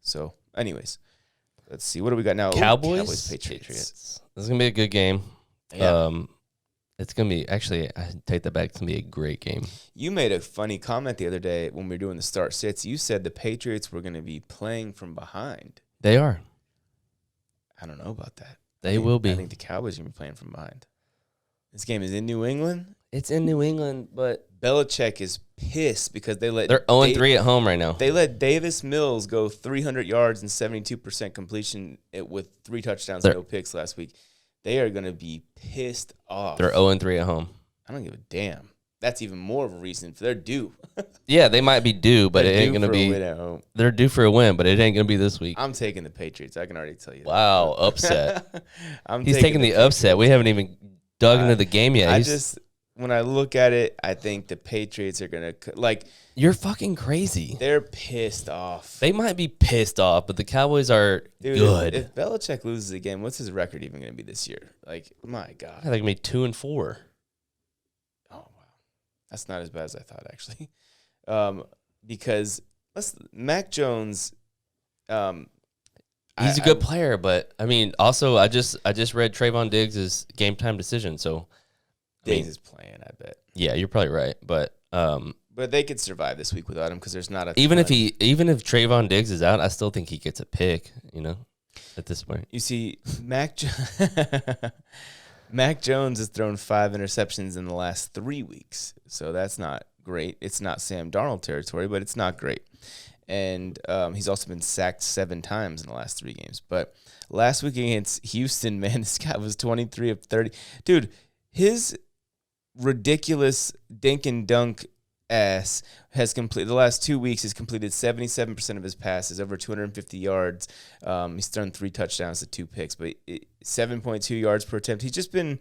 A: So, anyways, let's see. What do we got now?
B: Cowboys
A: Patriots.
B: This is gonna be a good game.
A: Yeah.
B: It's gonna be I take that back. It's gonna be a great game.
A: You made a funny comment the other day when we were doing the start sits. You said the Patriots were gonna be playing from behind.
B: They are.
A: I don't know about that.
B: They will be.
A: I think the Cowboys are gonna be playing from behind. This game is in New England.
B: It's in New England, but
A: Belichick is pissed because they're
B: 0-3 at home right now.
A: They let Davis Mills go 300 yards and 72% completion with 3 touchdowns and no picks last week. They are going to be pissed off.
B: They're 0-3 at home.
A: I don't give a damn. That's even more of a reason for they're due.
B: Yeah, they might be due, but it ain't going to be. They're due for a win, but it ain't going to be this week.
A: I'm taking the Patriots. I can already tell you.
B: Wow, upset. He's taking the upset. We haven't even dug into the game yet.
A: When I look at it, I think the Patriots are going to
B: You're fucking crazy.
A: They're pissed off.
B: They might be pissed off, but the Cowboys are good.
A: If Belichick loses again, what's his record even going to be this year? My God.
B: I think it's going to be 2-4.
A: Oh, wow. That's not as bad as I thought, actually. Because Mac Jones,
B: he's a good player, but I mean, also I just read Trayvon Diggs' game time decision, so
A: Diggs is playing, I bet.
B: Yeah, you're probably right, but
A: they could survive this week without him because there's not a
B: even if Trayvon Diggs is out, I still think he gets a pick. At this point,
A: you see, Mac Jones has thrown 5 interceptions in the last 3 weeks, so that's not great. It's not Sam Darnold territory, but it's not great. And he's also been sacked 7 times in the last 3 games. But last week against Houston, man, this guy was 23 of 30. Dude, his ridiculous dink and dunk ass has completed the last 2 weeks. He's completed 77% of his passes, over 250 yards. He's thrown 3 touchdowns to 2 picks, but 7.2 yards per attempt. He's just been.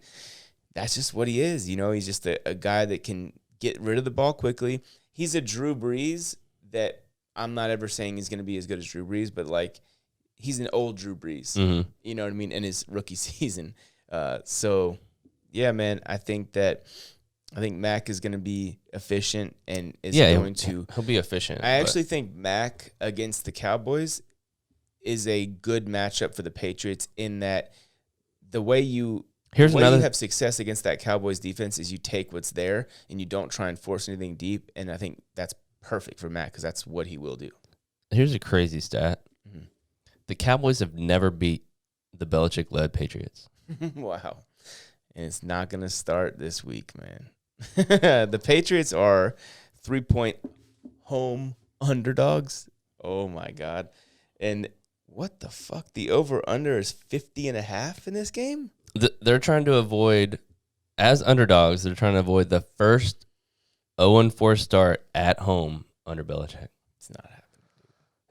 A: That's just what he is. He's just a guy that can get rid of the ball quickly. He's a Drew Brees that I'm not ever saying he's going to be as good as Drew Brees, but he's an old Drew Brees.
B: Mm-hmm.
A: You know what I mean? In his rookie season. So yeah, man, I think Mac is going to be efficient and is going to.
B: He'll be efficient.
A: I actually think Mac against the Cowboys is a good matchup for the Patriots in that the way you have success against that Cowboys defense is you take what's there and you don't try and force anything deep. And I think that's perfect for Mac because that's what he will do.
B: Here's a crazy stat. Mm-hmm. The Cowboys have never beat the Belichick-led Patriots.
A: Wow. And it's not going to start this week, man. The Patriots are 3-point home underdogs. Oh, my God. And what the fuck? The over-under is 50.5 in this game?
B: They're trying to avoid, as underdogs, they're trying to avoid the first 0-4 start at home under Belichick.
A: It's not happening.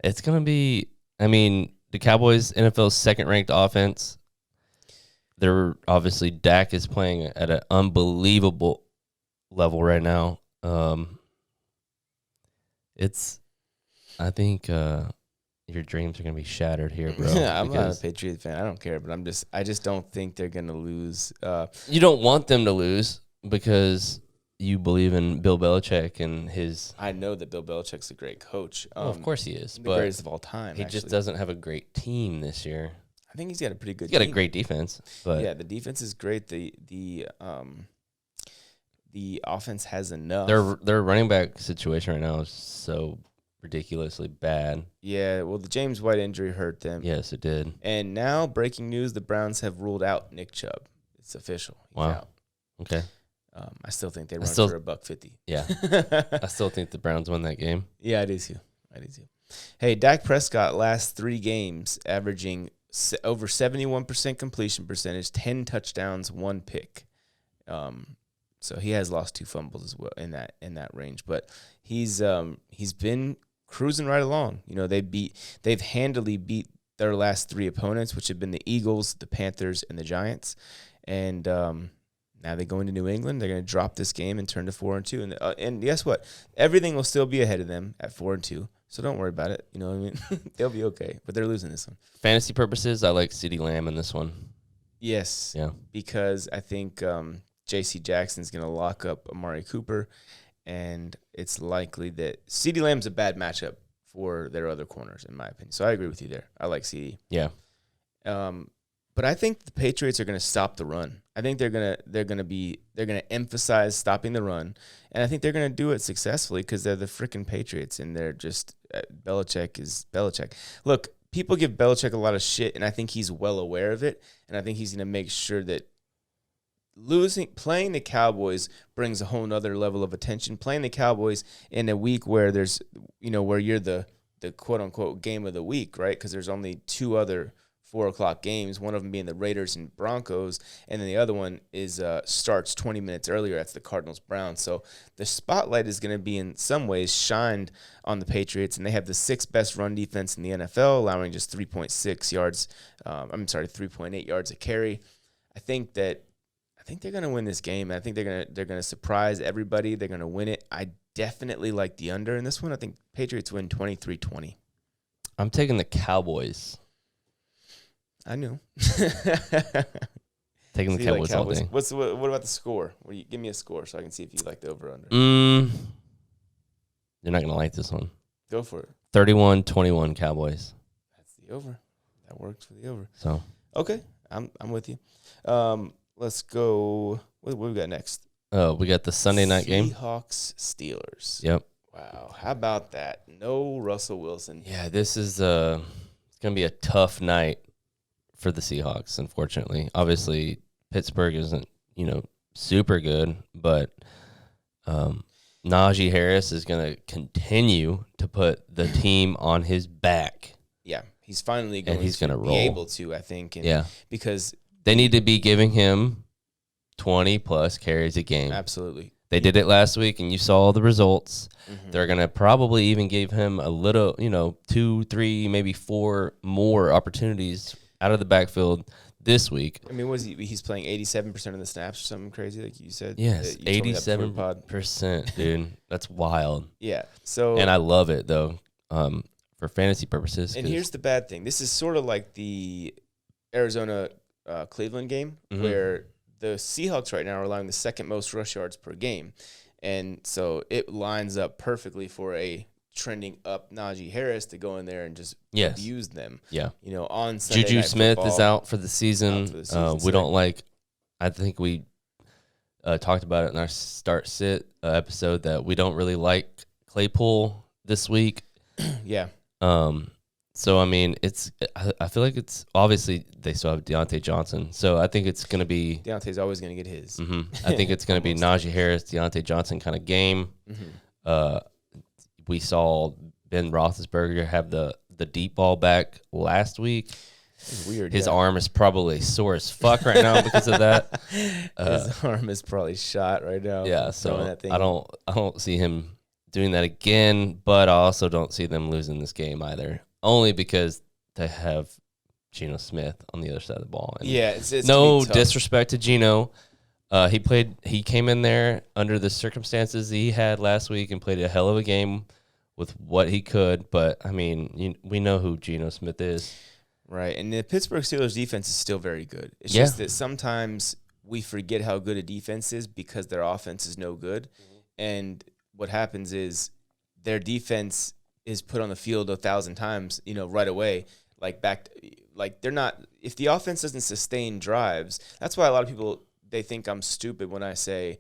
B: It's going to be, the Cowboys, NFL's second-ranked offense. They're obviously, Dak is playing at an unbelievable level right now. I think your dreams are going to be shattered here, bro.
A: Yeah, I'm not a Patriots fan. I don't care, but I just don't think they're going to lose.
B: You don't want them to lose because you believe in Bill Belichick and his.
A: I know that Bill Belichick's a great coach.
B: Of course he is,
A: the
B: but
A: greatest of all time.
B: He just doesn't have a great team this year.
A: I think he's got a pretty good.
B: He's got a great defense, but
A: yeah, the defense is great. The offense has enough.
B: Their running back situation right now is so ridiculously bad.
A: Yeah, well, the James White injury hurt them.
B: Yes, it did.
A: And now, breaking news: the Browns have ruled out Nick Chubb. It's official. He's out.
B: Okay.
A: I still think they run for $150.
B: Yeah, I still think the Browns won that game.
A: Yeah, I do too. Hey, Dak Prescott last 3 games averaging over 71% completion percentage, 10 touchdowns, 1 pick. So he has lost 2 fumbles as well in that range, but he's been cruising right along. They've handily beat their last 3 opponents, which have been the Eagles, the Panthers, and the Giants. And now they go into New England. They're going to drop this game and turn to 4-2. And guess what? Everything will still be ahead of them at 4-2. So don't worry about it. You know what I mean? They'll be okay. But they're losing this one.
B: Fantasy purposes, I like CeeDee Lamb in this one.
A: Yes.
B: Yeah.
A: Because I think J.C. Jackson's going to lock up Amari Cooper. And it's likely that CeeDee Lamb's a bad matchup for their other corners, in my opinion. So I agree with you there. I like CeeDee.
B: Yeah.
A: But I think the Patriots are going to stop the run. I think they're going to emphasize stopping the run, and I think they're going to do it successfully because they're the freaking Patriots, and they're just Belichick is Belichick. Look, people give Belichick a lot of shit, and I think he's well aware of it, and I think he's going to make sure that playing the Cowboys brings a whole nother level of attention. Playing the Cowboys in a week where there's, where you're the quote unquote game of the week, right? Because there's only 2 other 4:00 games, one of them being the Raiders and Broncos, and then the other one is starts 20 minutes earlier. That's the Cardinals-Browns. So the spotlight is going to be in some ways shined on the Patriots, and they have the 6th best run defense in the NFL, allowing just 3.6 yards. 3.8 yards a carry. I think they're going to win this game. I think they're going to surprise everybody. They're going to win it. I definitely like the under in this one. I think Patriots win 23-20.
B: I'm taking the Cowboys.
A: I knew.
B: Taking the Cowboys all day.
A: What about the score? Give me a score so I can see if you like the over-under.
B: You're not going to like this one.
A: Go for it.
B: 31-21 Cowboys.
A: That's the over. That works for the over.
B: So
A: okay, I'm with you. Let's go. What we got next?
B: We got the Sunday night game.
A: Seahawks Steelers.
B: Yep.
A: Wow, how about that? No Russell Wilson.
B: Yeah, this is it's gonna be a tough night for the Seahawks. Unfortunately, obviously Pittsburgh isn't super good, but Najee Harris is gonna continue to put the team on his back.
A: Yeah, he's finally going
B: to
A: be able to, I think. Because
B: they need to be giving him 20-plus carries a game.
A: Absolutely.
B: They did it last week, and you saw the results.
A: Mm-hmm.
B: They're going to probably even give him a little, 2, 3, maybe 4 more opportunities out of the backfield this week.
A: I mean, he's playing 87% of the snaps or something crazy like you said?
B: Yes, 87%, dude. That's wild.
A: Yeah. So,
B: and I love it, though, for fantasy purposes.
A: And here's the bad thing. This is sort of like the Arizona-Cleveland game,
B: mm-hmm.
A: where the Seahawks right now are allowing the 2nd most rush yards per game. And so it lines up perfectly for a trending up Najee Harris to go in there and just abuse them.
B: Yeah.
A: On Sunday
B: Juju
A: Night
B: Smith
A: Football,
B: is out for the season. We don't like – I think we talked about it in our start-sit episode that we don't really like Claypool this week.
A: Yeah.
B: So, I mean, I feel like it's obviously they still have Deontay Johnson. So, I think it's going to be.
A: Deontay's always going to get his.
B: Mm-hmm. I think it's going to be Najee Harris, Deontay Johnson kind of game.
A: Mm-hmm.
B: We saw Ben Roethlisberger have the deep ball back last week.
A: It's weird.
B: His arm is probably sore as fuck right now because of that.
A: His arm is probably shot right now.
B: Yeah, so I don't see him doing that again, but I also don't see them losing this game either. Only because they have Geno Smith on the other side of the ball. And
A: it's
B: no disrespect to Geno. He came in there under the circumstances he had last week and played a hell of a game with what he could. But, I mean, we know who Geno Smith is.
A: Right, and the Pittsburgh Steelers defense is still very good. It's just that sometimes we forget how good a defense is because their offense is no good. Mm-hmm. And what happens is their defense is put on the field 1,000 times, right away. They're not. If the offense doesn't sustain drives, that's why a lot of people they think I'm stupid when I say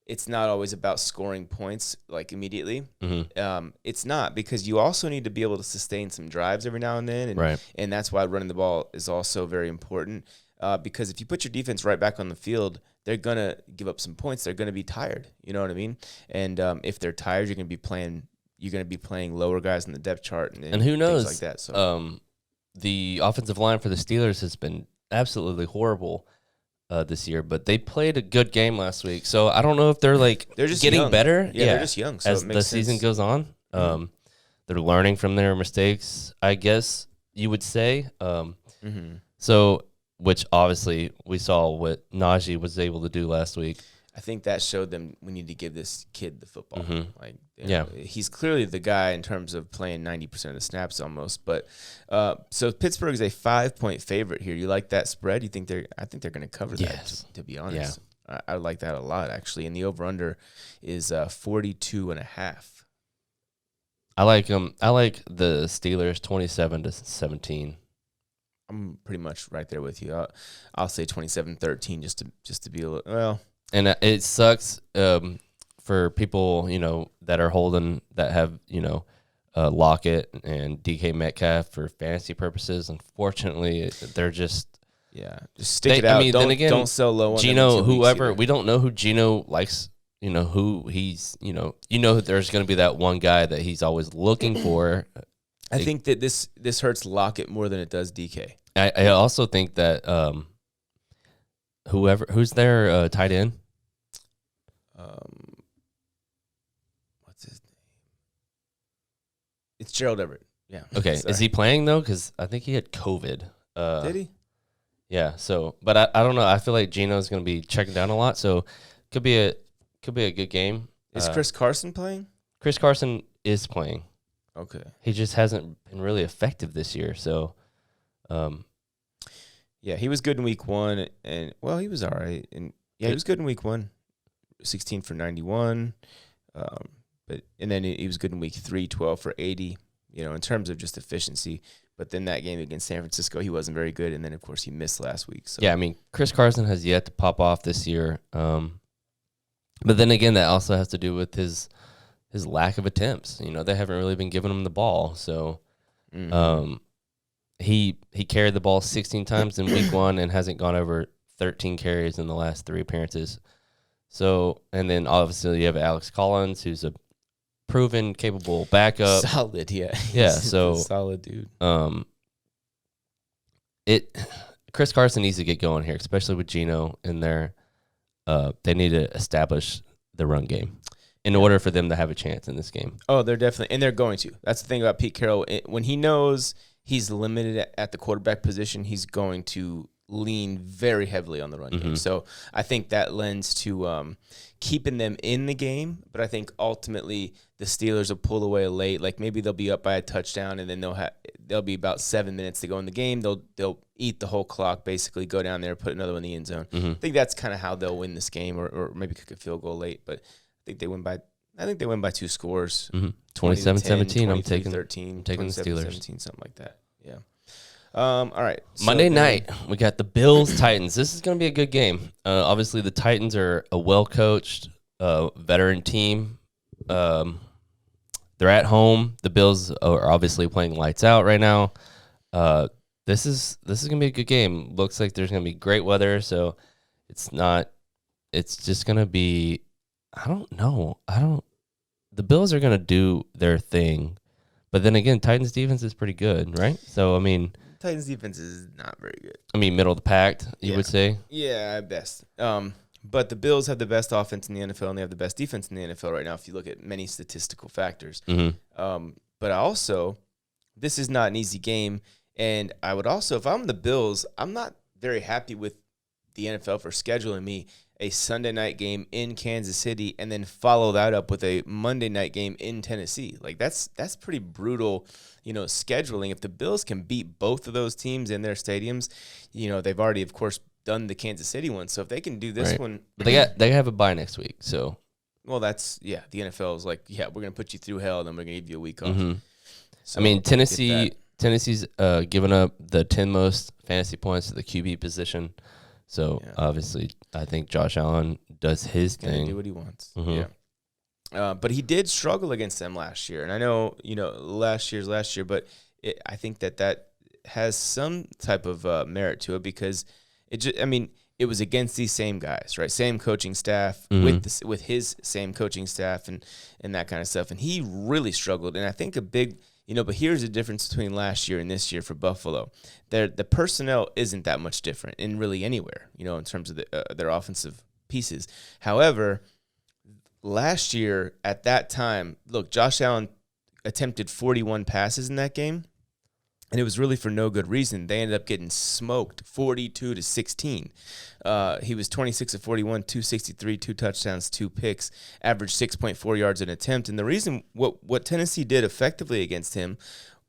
A: it's not always about scoring points immediately.
B: Mm-hmm.
A: It's not, because you also need to be able to sustain some drives every now and then, and
B: right.
A: And that's why running the ball is also very important. Because if you put your defense right back on the field, they're gonna give up some points. They're gonna be tired. You know what I mean? And if they're tired, you're gonna be playing lower guys in the depth chart and
B: who knows
A: things like that. So
B: the offensive line for the Steelers has been absolutely horrible this year, but they played a good game last week. So I don't know if they're just getting
A: young.
B: better.
A: Yeah, they're just young. So
B: as the season goes on, they're learning from their mistakes, I guess you would say. So, which obviously we saw what Najee was able to do last week.
A: I think that showed them we need to give this kid the football.
B: Mm-hmm.
A: He's clearly the guy in terms of playing 90% of the snaps almost. But so Pittsburgh is a 5-point favorite here. You like that spread? I think they're going to cover that. To be honest, I like that a lot actually. And the over/under is 42.5.
B: I like them. I like the Steelers 27-17.
A: I'm pretty much right there with you. I'll say 27-13 just to be a little well.
B: And it sucks for people, that are holding, that have, Lockett and DK Metcalf for fantasy purposes. Unfortunately, they're just
A: Yeah, just stick it out. I mean, don't sell low on
B: Geno, whoever, we don't know who Geno likes, who he's, there's going to be that one guy that he's always looking for.
A: I think that this hurts Lockett more than it does DK.
B: I also think that who's their tight end?
A: What's his name? It's Gerald Everett. Yeah.
B: Okay. Is he playing though? Because I think he had COVID.
A: Did he?
B: Yeah. So, but I don't know. I feel like Geno's going to be checking down a lot, so could be a good game.
A: Is Chris Carson playing?
B: Chris Carson is playing.
A: Okay.
B: He just hasn't been really effective this year. So,
A: yeah, he was good in week 1, and he was all right. And yeah, he was good in week 1, 16 for 91. And then he was good in week 3, 12 for 80. In terms of just efficiency. But then that game against San Francisco, he wasn't very good, and then of course he missed last week. So
B: yeah, I mean, Chris Carson has yet to pop off this year. But then again, that also has to do with his lack of attempts. They haven't really been giving him the ball. So he carried the ball 16 times in week 1 and hasn't gone over 13 carries in the last 3 appearances. So, and then obviously you have Alex Collins, who's a proven, capable backup.
A: Solid, yeah.
B: Yeah, so
A: solid dude.
B: Chris Carson needs to get going here, especially with Geno in there. They need to establish the run game in order for them to have a chance in this game.
A: Oh, they're definitely, and they're going to. That's the thing about Pete Carroll. When he knows he's limited at the quarterback position, he's going to lean very heavily on the run game. So I think that lends to keeping them in the game. But I think ultimately the Steelers will pull away late. Like maybe they'll be up by a touchdown, and then they'll be about 7 minutes to go in the game. They'll eat the whole clock, basically go down there, put another one in the end zone. I think that's kind of how they'll win this game, or maybe kick a field goal late. But I think they win by 2 scores.
B: 27-17. I'm taking
A: 13.
B: I'm taking the Steelers.
A: 17, something like that. Yeah. All right.
B: So Monday night, we got the Bills Titans. This is going to be a good game. Obviously, the Titans are a well-coached, veteran team. They're at home. The Bills are obviously playing lights out right now. This is going to be a good game. Looks like there's going to be great weather, so it's just going to be, I don't know. The Bills are going to do their thing. But then again, Titans defense is pretty good, right? So, I mean,
A: Titans defense is not very good.
B: I mean, middle of the pack, you would say?
A: Yeah, at best. But the Bills have the best offense in the NFL, and they have the best defense in the NFL right now if you look at many statistical factors. But also, this is not an easy game. And I would also, if I'm the Bills, I'm not very happy with the NFL for scheduling me a Sunday night game in Kansas City and then follow that up with a Monday night game in Tennessee. Like that's pretty brutal, scheduling. If the Bills can beat both of those teams in their stadiums, they've already, of course, done the Kansas City one. So if they can do this one,
B: but they have a bye next week. So,
A: well, the NFL is like, we're gonna put you through hell, and then we're gonna give you a week off.
B: So I mean, Tennessee's given up the 10 most fantasy points to the QB position. So, obviously, I think Josh Allen does his thing.
A: Do what he wants. But he did struggle against them last year. And I know, last year's last year, but I think that has some type of merit to it because it was against these same guys, right? Same coaching staff with his same coaching staff and that kind of stuff. And he really struggled. And I think a big – but here's the difference between last year and this year for Buffalo. The personnel isn't that much different in really anywhere, in terms of their offensive pieces. However, last year at that time, look, Josh Allen attempted 41 passes in that game, and it was really for no good reason. They ended up getting smoked 42-16. He was 26 of 41, 263, 2 touchdowns, 2 picks, averaged 6.4 yards an attempt. And the reason what Tennessee did effectively against him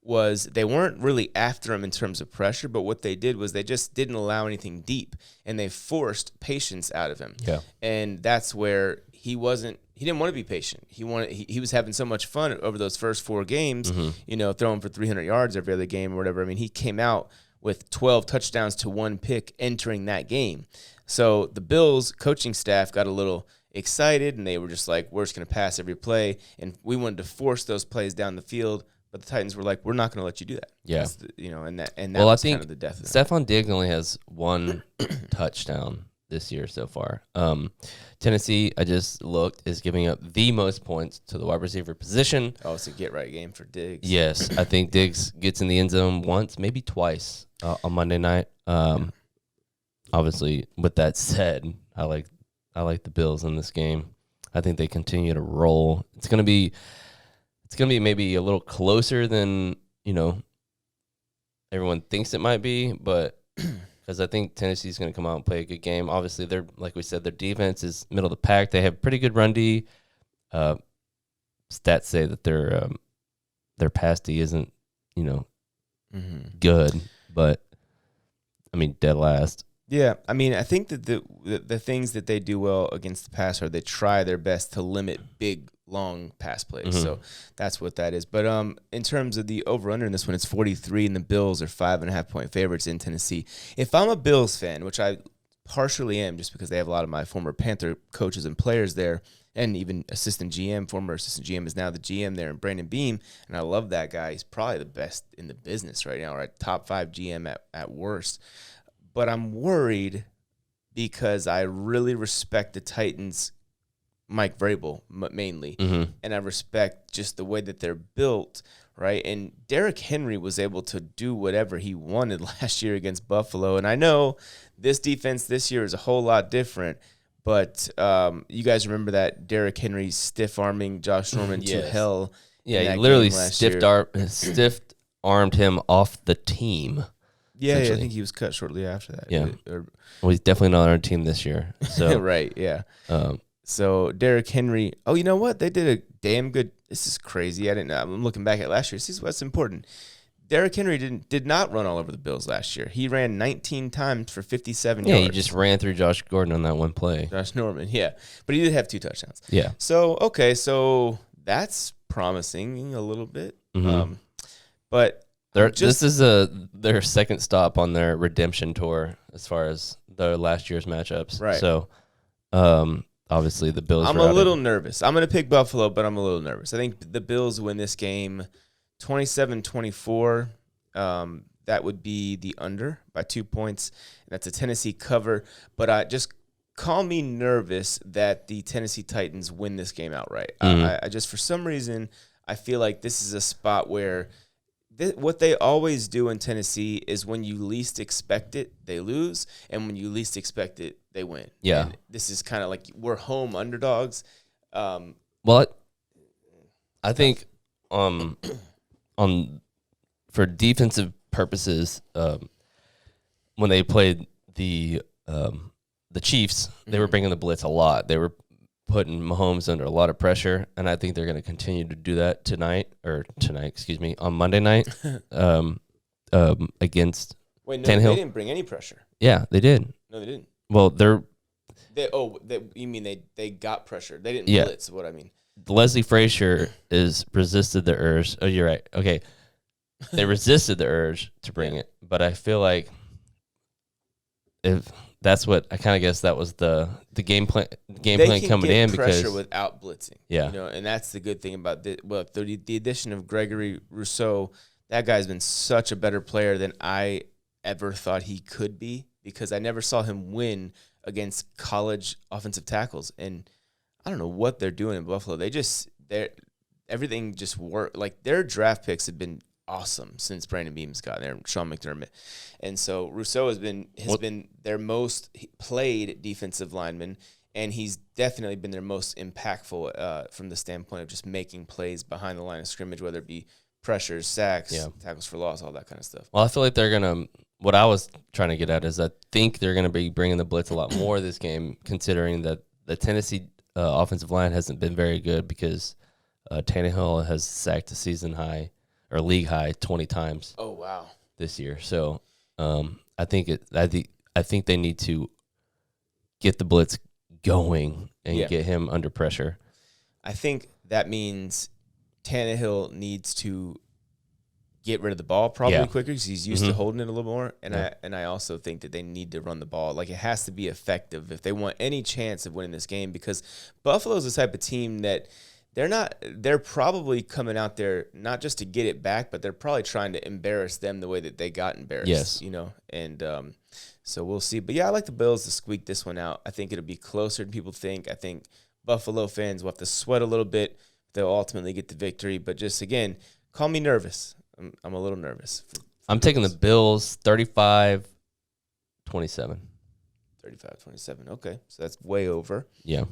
A: was they weren't really after him in terms of pressure, but what they did was they just didn't allow anything deep, and they forced patience out of him.
B: Yeah.
A: And that's where he didn't want to be patient. He was having so much fun over those first 4 games, throwing for 300 yards every other game or whatever. I mean, he came out with 12 touchdowns to 1 pick entering that game. So the Bills coaching staff got a little excited, and they were just like, we're just going to pass every play. And we wanted to force those plays down the field, But the Titans were like, we're not going to let you do that.
B: Yeah.
A: And that was kind of the death of them.
B: Stephon Diggs only has one touchdown this year so far. Tennessee, I just looked, is giving up the most points to the wide receiver position.
A: Oh, it's a get-right game for Diggs.
B: Yes, I think Diggs gets in the end zone once, maybe twice on Monday night. Obviously, with that said, I like the Bills in this game. I think they continue to roll. It's gonna be maybe a little closer than everyone thinks it might be, but because I think Tennessee's gonna come out and play a good game. Obviously, they're like we said, their defense is middle of the pack. They have pretty good run D. Stats say that their pass D isn't good, but I mean dead last.
A: Yeah, I mean, I think that the things that they do well against the pass are they try their best to limit big, long pass plays. Mm-hmm. So that's what that is. But in terms of the over-under in this one, it's 43, and the Bills are 5.5-point favorites in Tennessee. If I'm a Bills fan, which I partially am just because they have a lot of my former Panther coaches and players there, and even former assistant GM is now the GM there, and Brandon Beam, and I love that guy. He's probably the best in the business right now, right? Top 5 GM at worst. But I'm worried because I really respect the Titans, Mike Vrabel mainly, and I respect just the way that they're built, right? And Derrick Henry was able to do whatever he wanted last year against Buffalo. And I know this defense this year is a whole lot different, but you guys remember that Derrick Henry stiff-arming Josh Norman to hell.
B: Yeah, he literally stiff-armed him off the team.
A: Yeah, I think he was cut shortly after that.
B: Yeah. Well, he's definitely not on our team this year. So
A: right, yeah. So Derrick Henry, oh, you know what? They did a damn good. This is crazy. I didn't know. I'm looking back at last year. This is what's important. Derrick Henry did not run all over the Bills last year. He ran 19 times for 57 yards.
B: Yeah, he just ran through Josh Gordon on that one play.
A: Josh Norman, yeah. But he did have 2 touchdowns.
B: Yeah.
A: So, okay, so that's promising a little bit.
B: Mm-hmm.
A: But
B: this is their second stop on their redemption tour as far as the last year's matchups.
A: Right.
B: So, obviously the Bills.
A: I'm a little nervous. I'm going to pick Buffalo, but I'm a little nervous. I think the Bills win this game 27-24. That would be the under by 2 points. That's a Tennessee cover. But just call me nervous that the Tennessee Titans win this game outright. I just, for some reason, I feel like this is a spot where what they always do in Tennessee is when you least expect it, they lose, and when you least expect it, they win.
B: Yeah.
A: And this is kind of like we're home underdogs.
B: Well, I think for defensive purposes, when they played the Chiefs, they were bringing the blitz a lot. They were putting Mahomes under a lot of pressure, and I think they're going to continue to do that on Monday night against
A: Wait, no,
B: Tannehill.
A: They didn't bring any pressure.
B: Yeah, they did.
A: No, they didn't.
B: Well,
A: you mean they got pressure. They didn't blitz, what I mean.
B: Leslie Frazier resisted the urge. Oh, you're right. Okay. They resisted the urge to bring it, but I feel like if that's what I kind of guess that was the game plan coming in because
A: pressure without blitzing.
B: Yeah,
A: and that's the good thing about the addition of Gregory Rousseau. That guy's been such a better player than I ever thought he could be because I never saw him win against college offensive tackles, and I don't know what they're doing in Buffalo. Everything just worked. Like their draft picks have been awesome since Brandon Beam's got there, Sean McDermott. And so Rousseau has been their most played defensive lineman, and he's definitely been their most impactful from the standpoint of just making plays behind the line of scrimmage, whether it be pressures, sacks, tackles for loss, all that kind of stuff.
B: Well, I feel like they're going to – what I was trying to get at is I think they're going to be bringing the blitz a lot more this game, considering that the Tennessee offensive line hasn't been very good because Tannehill has sacked a season high – or league high 20 times.
A: Oh wow!
B: This year, so I think they need to get the blitz going and get him under pressure.
A: I think that means Tannehill needs to get rid of the ball probably quicker because he's used to holding it a little more. And I also think that they need to run the ball. Like it has to be effective if they want any chance of winning this game because Buffalo's the type of team that They're probably coming out there not just to get it back, but they're probably trying to embarrass them the way that they got embarrassed.
B: Yes.
A: And so we'll see. But yeah, I like the Bills to squeak this one out. I think it'll be closer than people think. I think Buffalo fans will have to sweat a little bit. They'll ultimately get the victory. But just, again, call me nervous. I'm a little nervous.
B: I'm taking the Bills 35-27.
A: 35-27. Okay. So that's way over.
B: Yeah.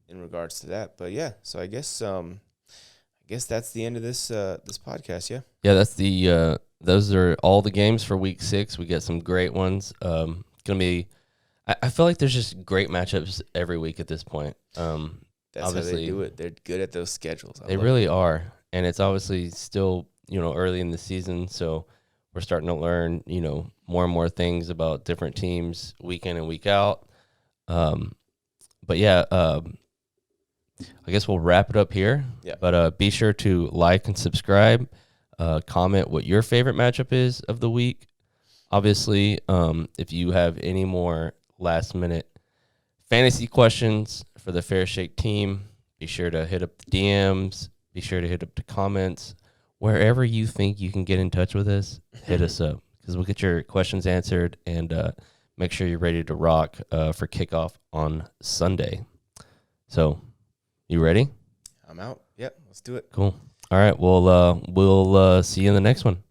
A: In regards to that. But yeah, so I guess that's the end of this this podcast, yeah.
B: Yeah, that's the those are all the games for week 6. We got some great ones. Gonna be I feel like there's just great matchups every week at this point.
A: That's how they do it. They're good at those schedules.
B: They really are. And it's obviously still, early in the season, so we're starting to learn, more and more things about different teams week in and week out. But yeah, I guess we'll wrap it up here.
A: Yeah.
B: But be sure to like and subscribe. Comment what your favorite matchup is of the week. Obviously, if you have any more last-minute fantasy questions for the Fair Shake team, be sure to hit up the DMs. Be sure to hit up the comments. Wherever you think you can get in touch with us, hit us up, because we'll get your questions answered, and make sure you're ready to rock for kickoff on Sunday. So, you ready?
A: I'm out. Yep, let's do it.
B: Cool. All right, well, we'll see you in the next one.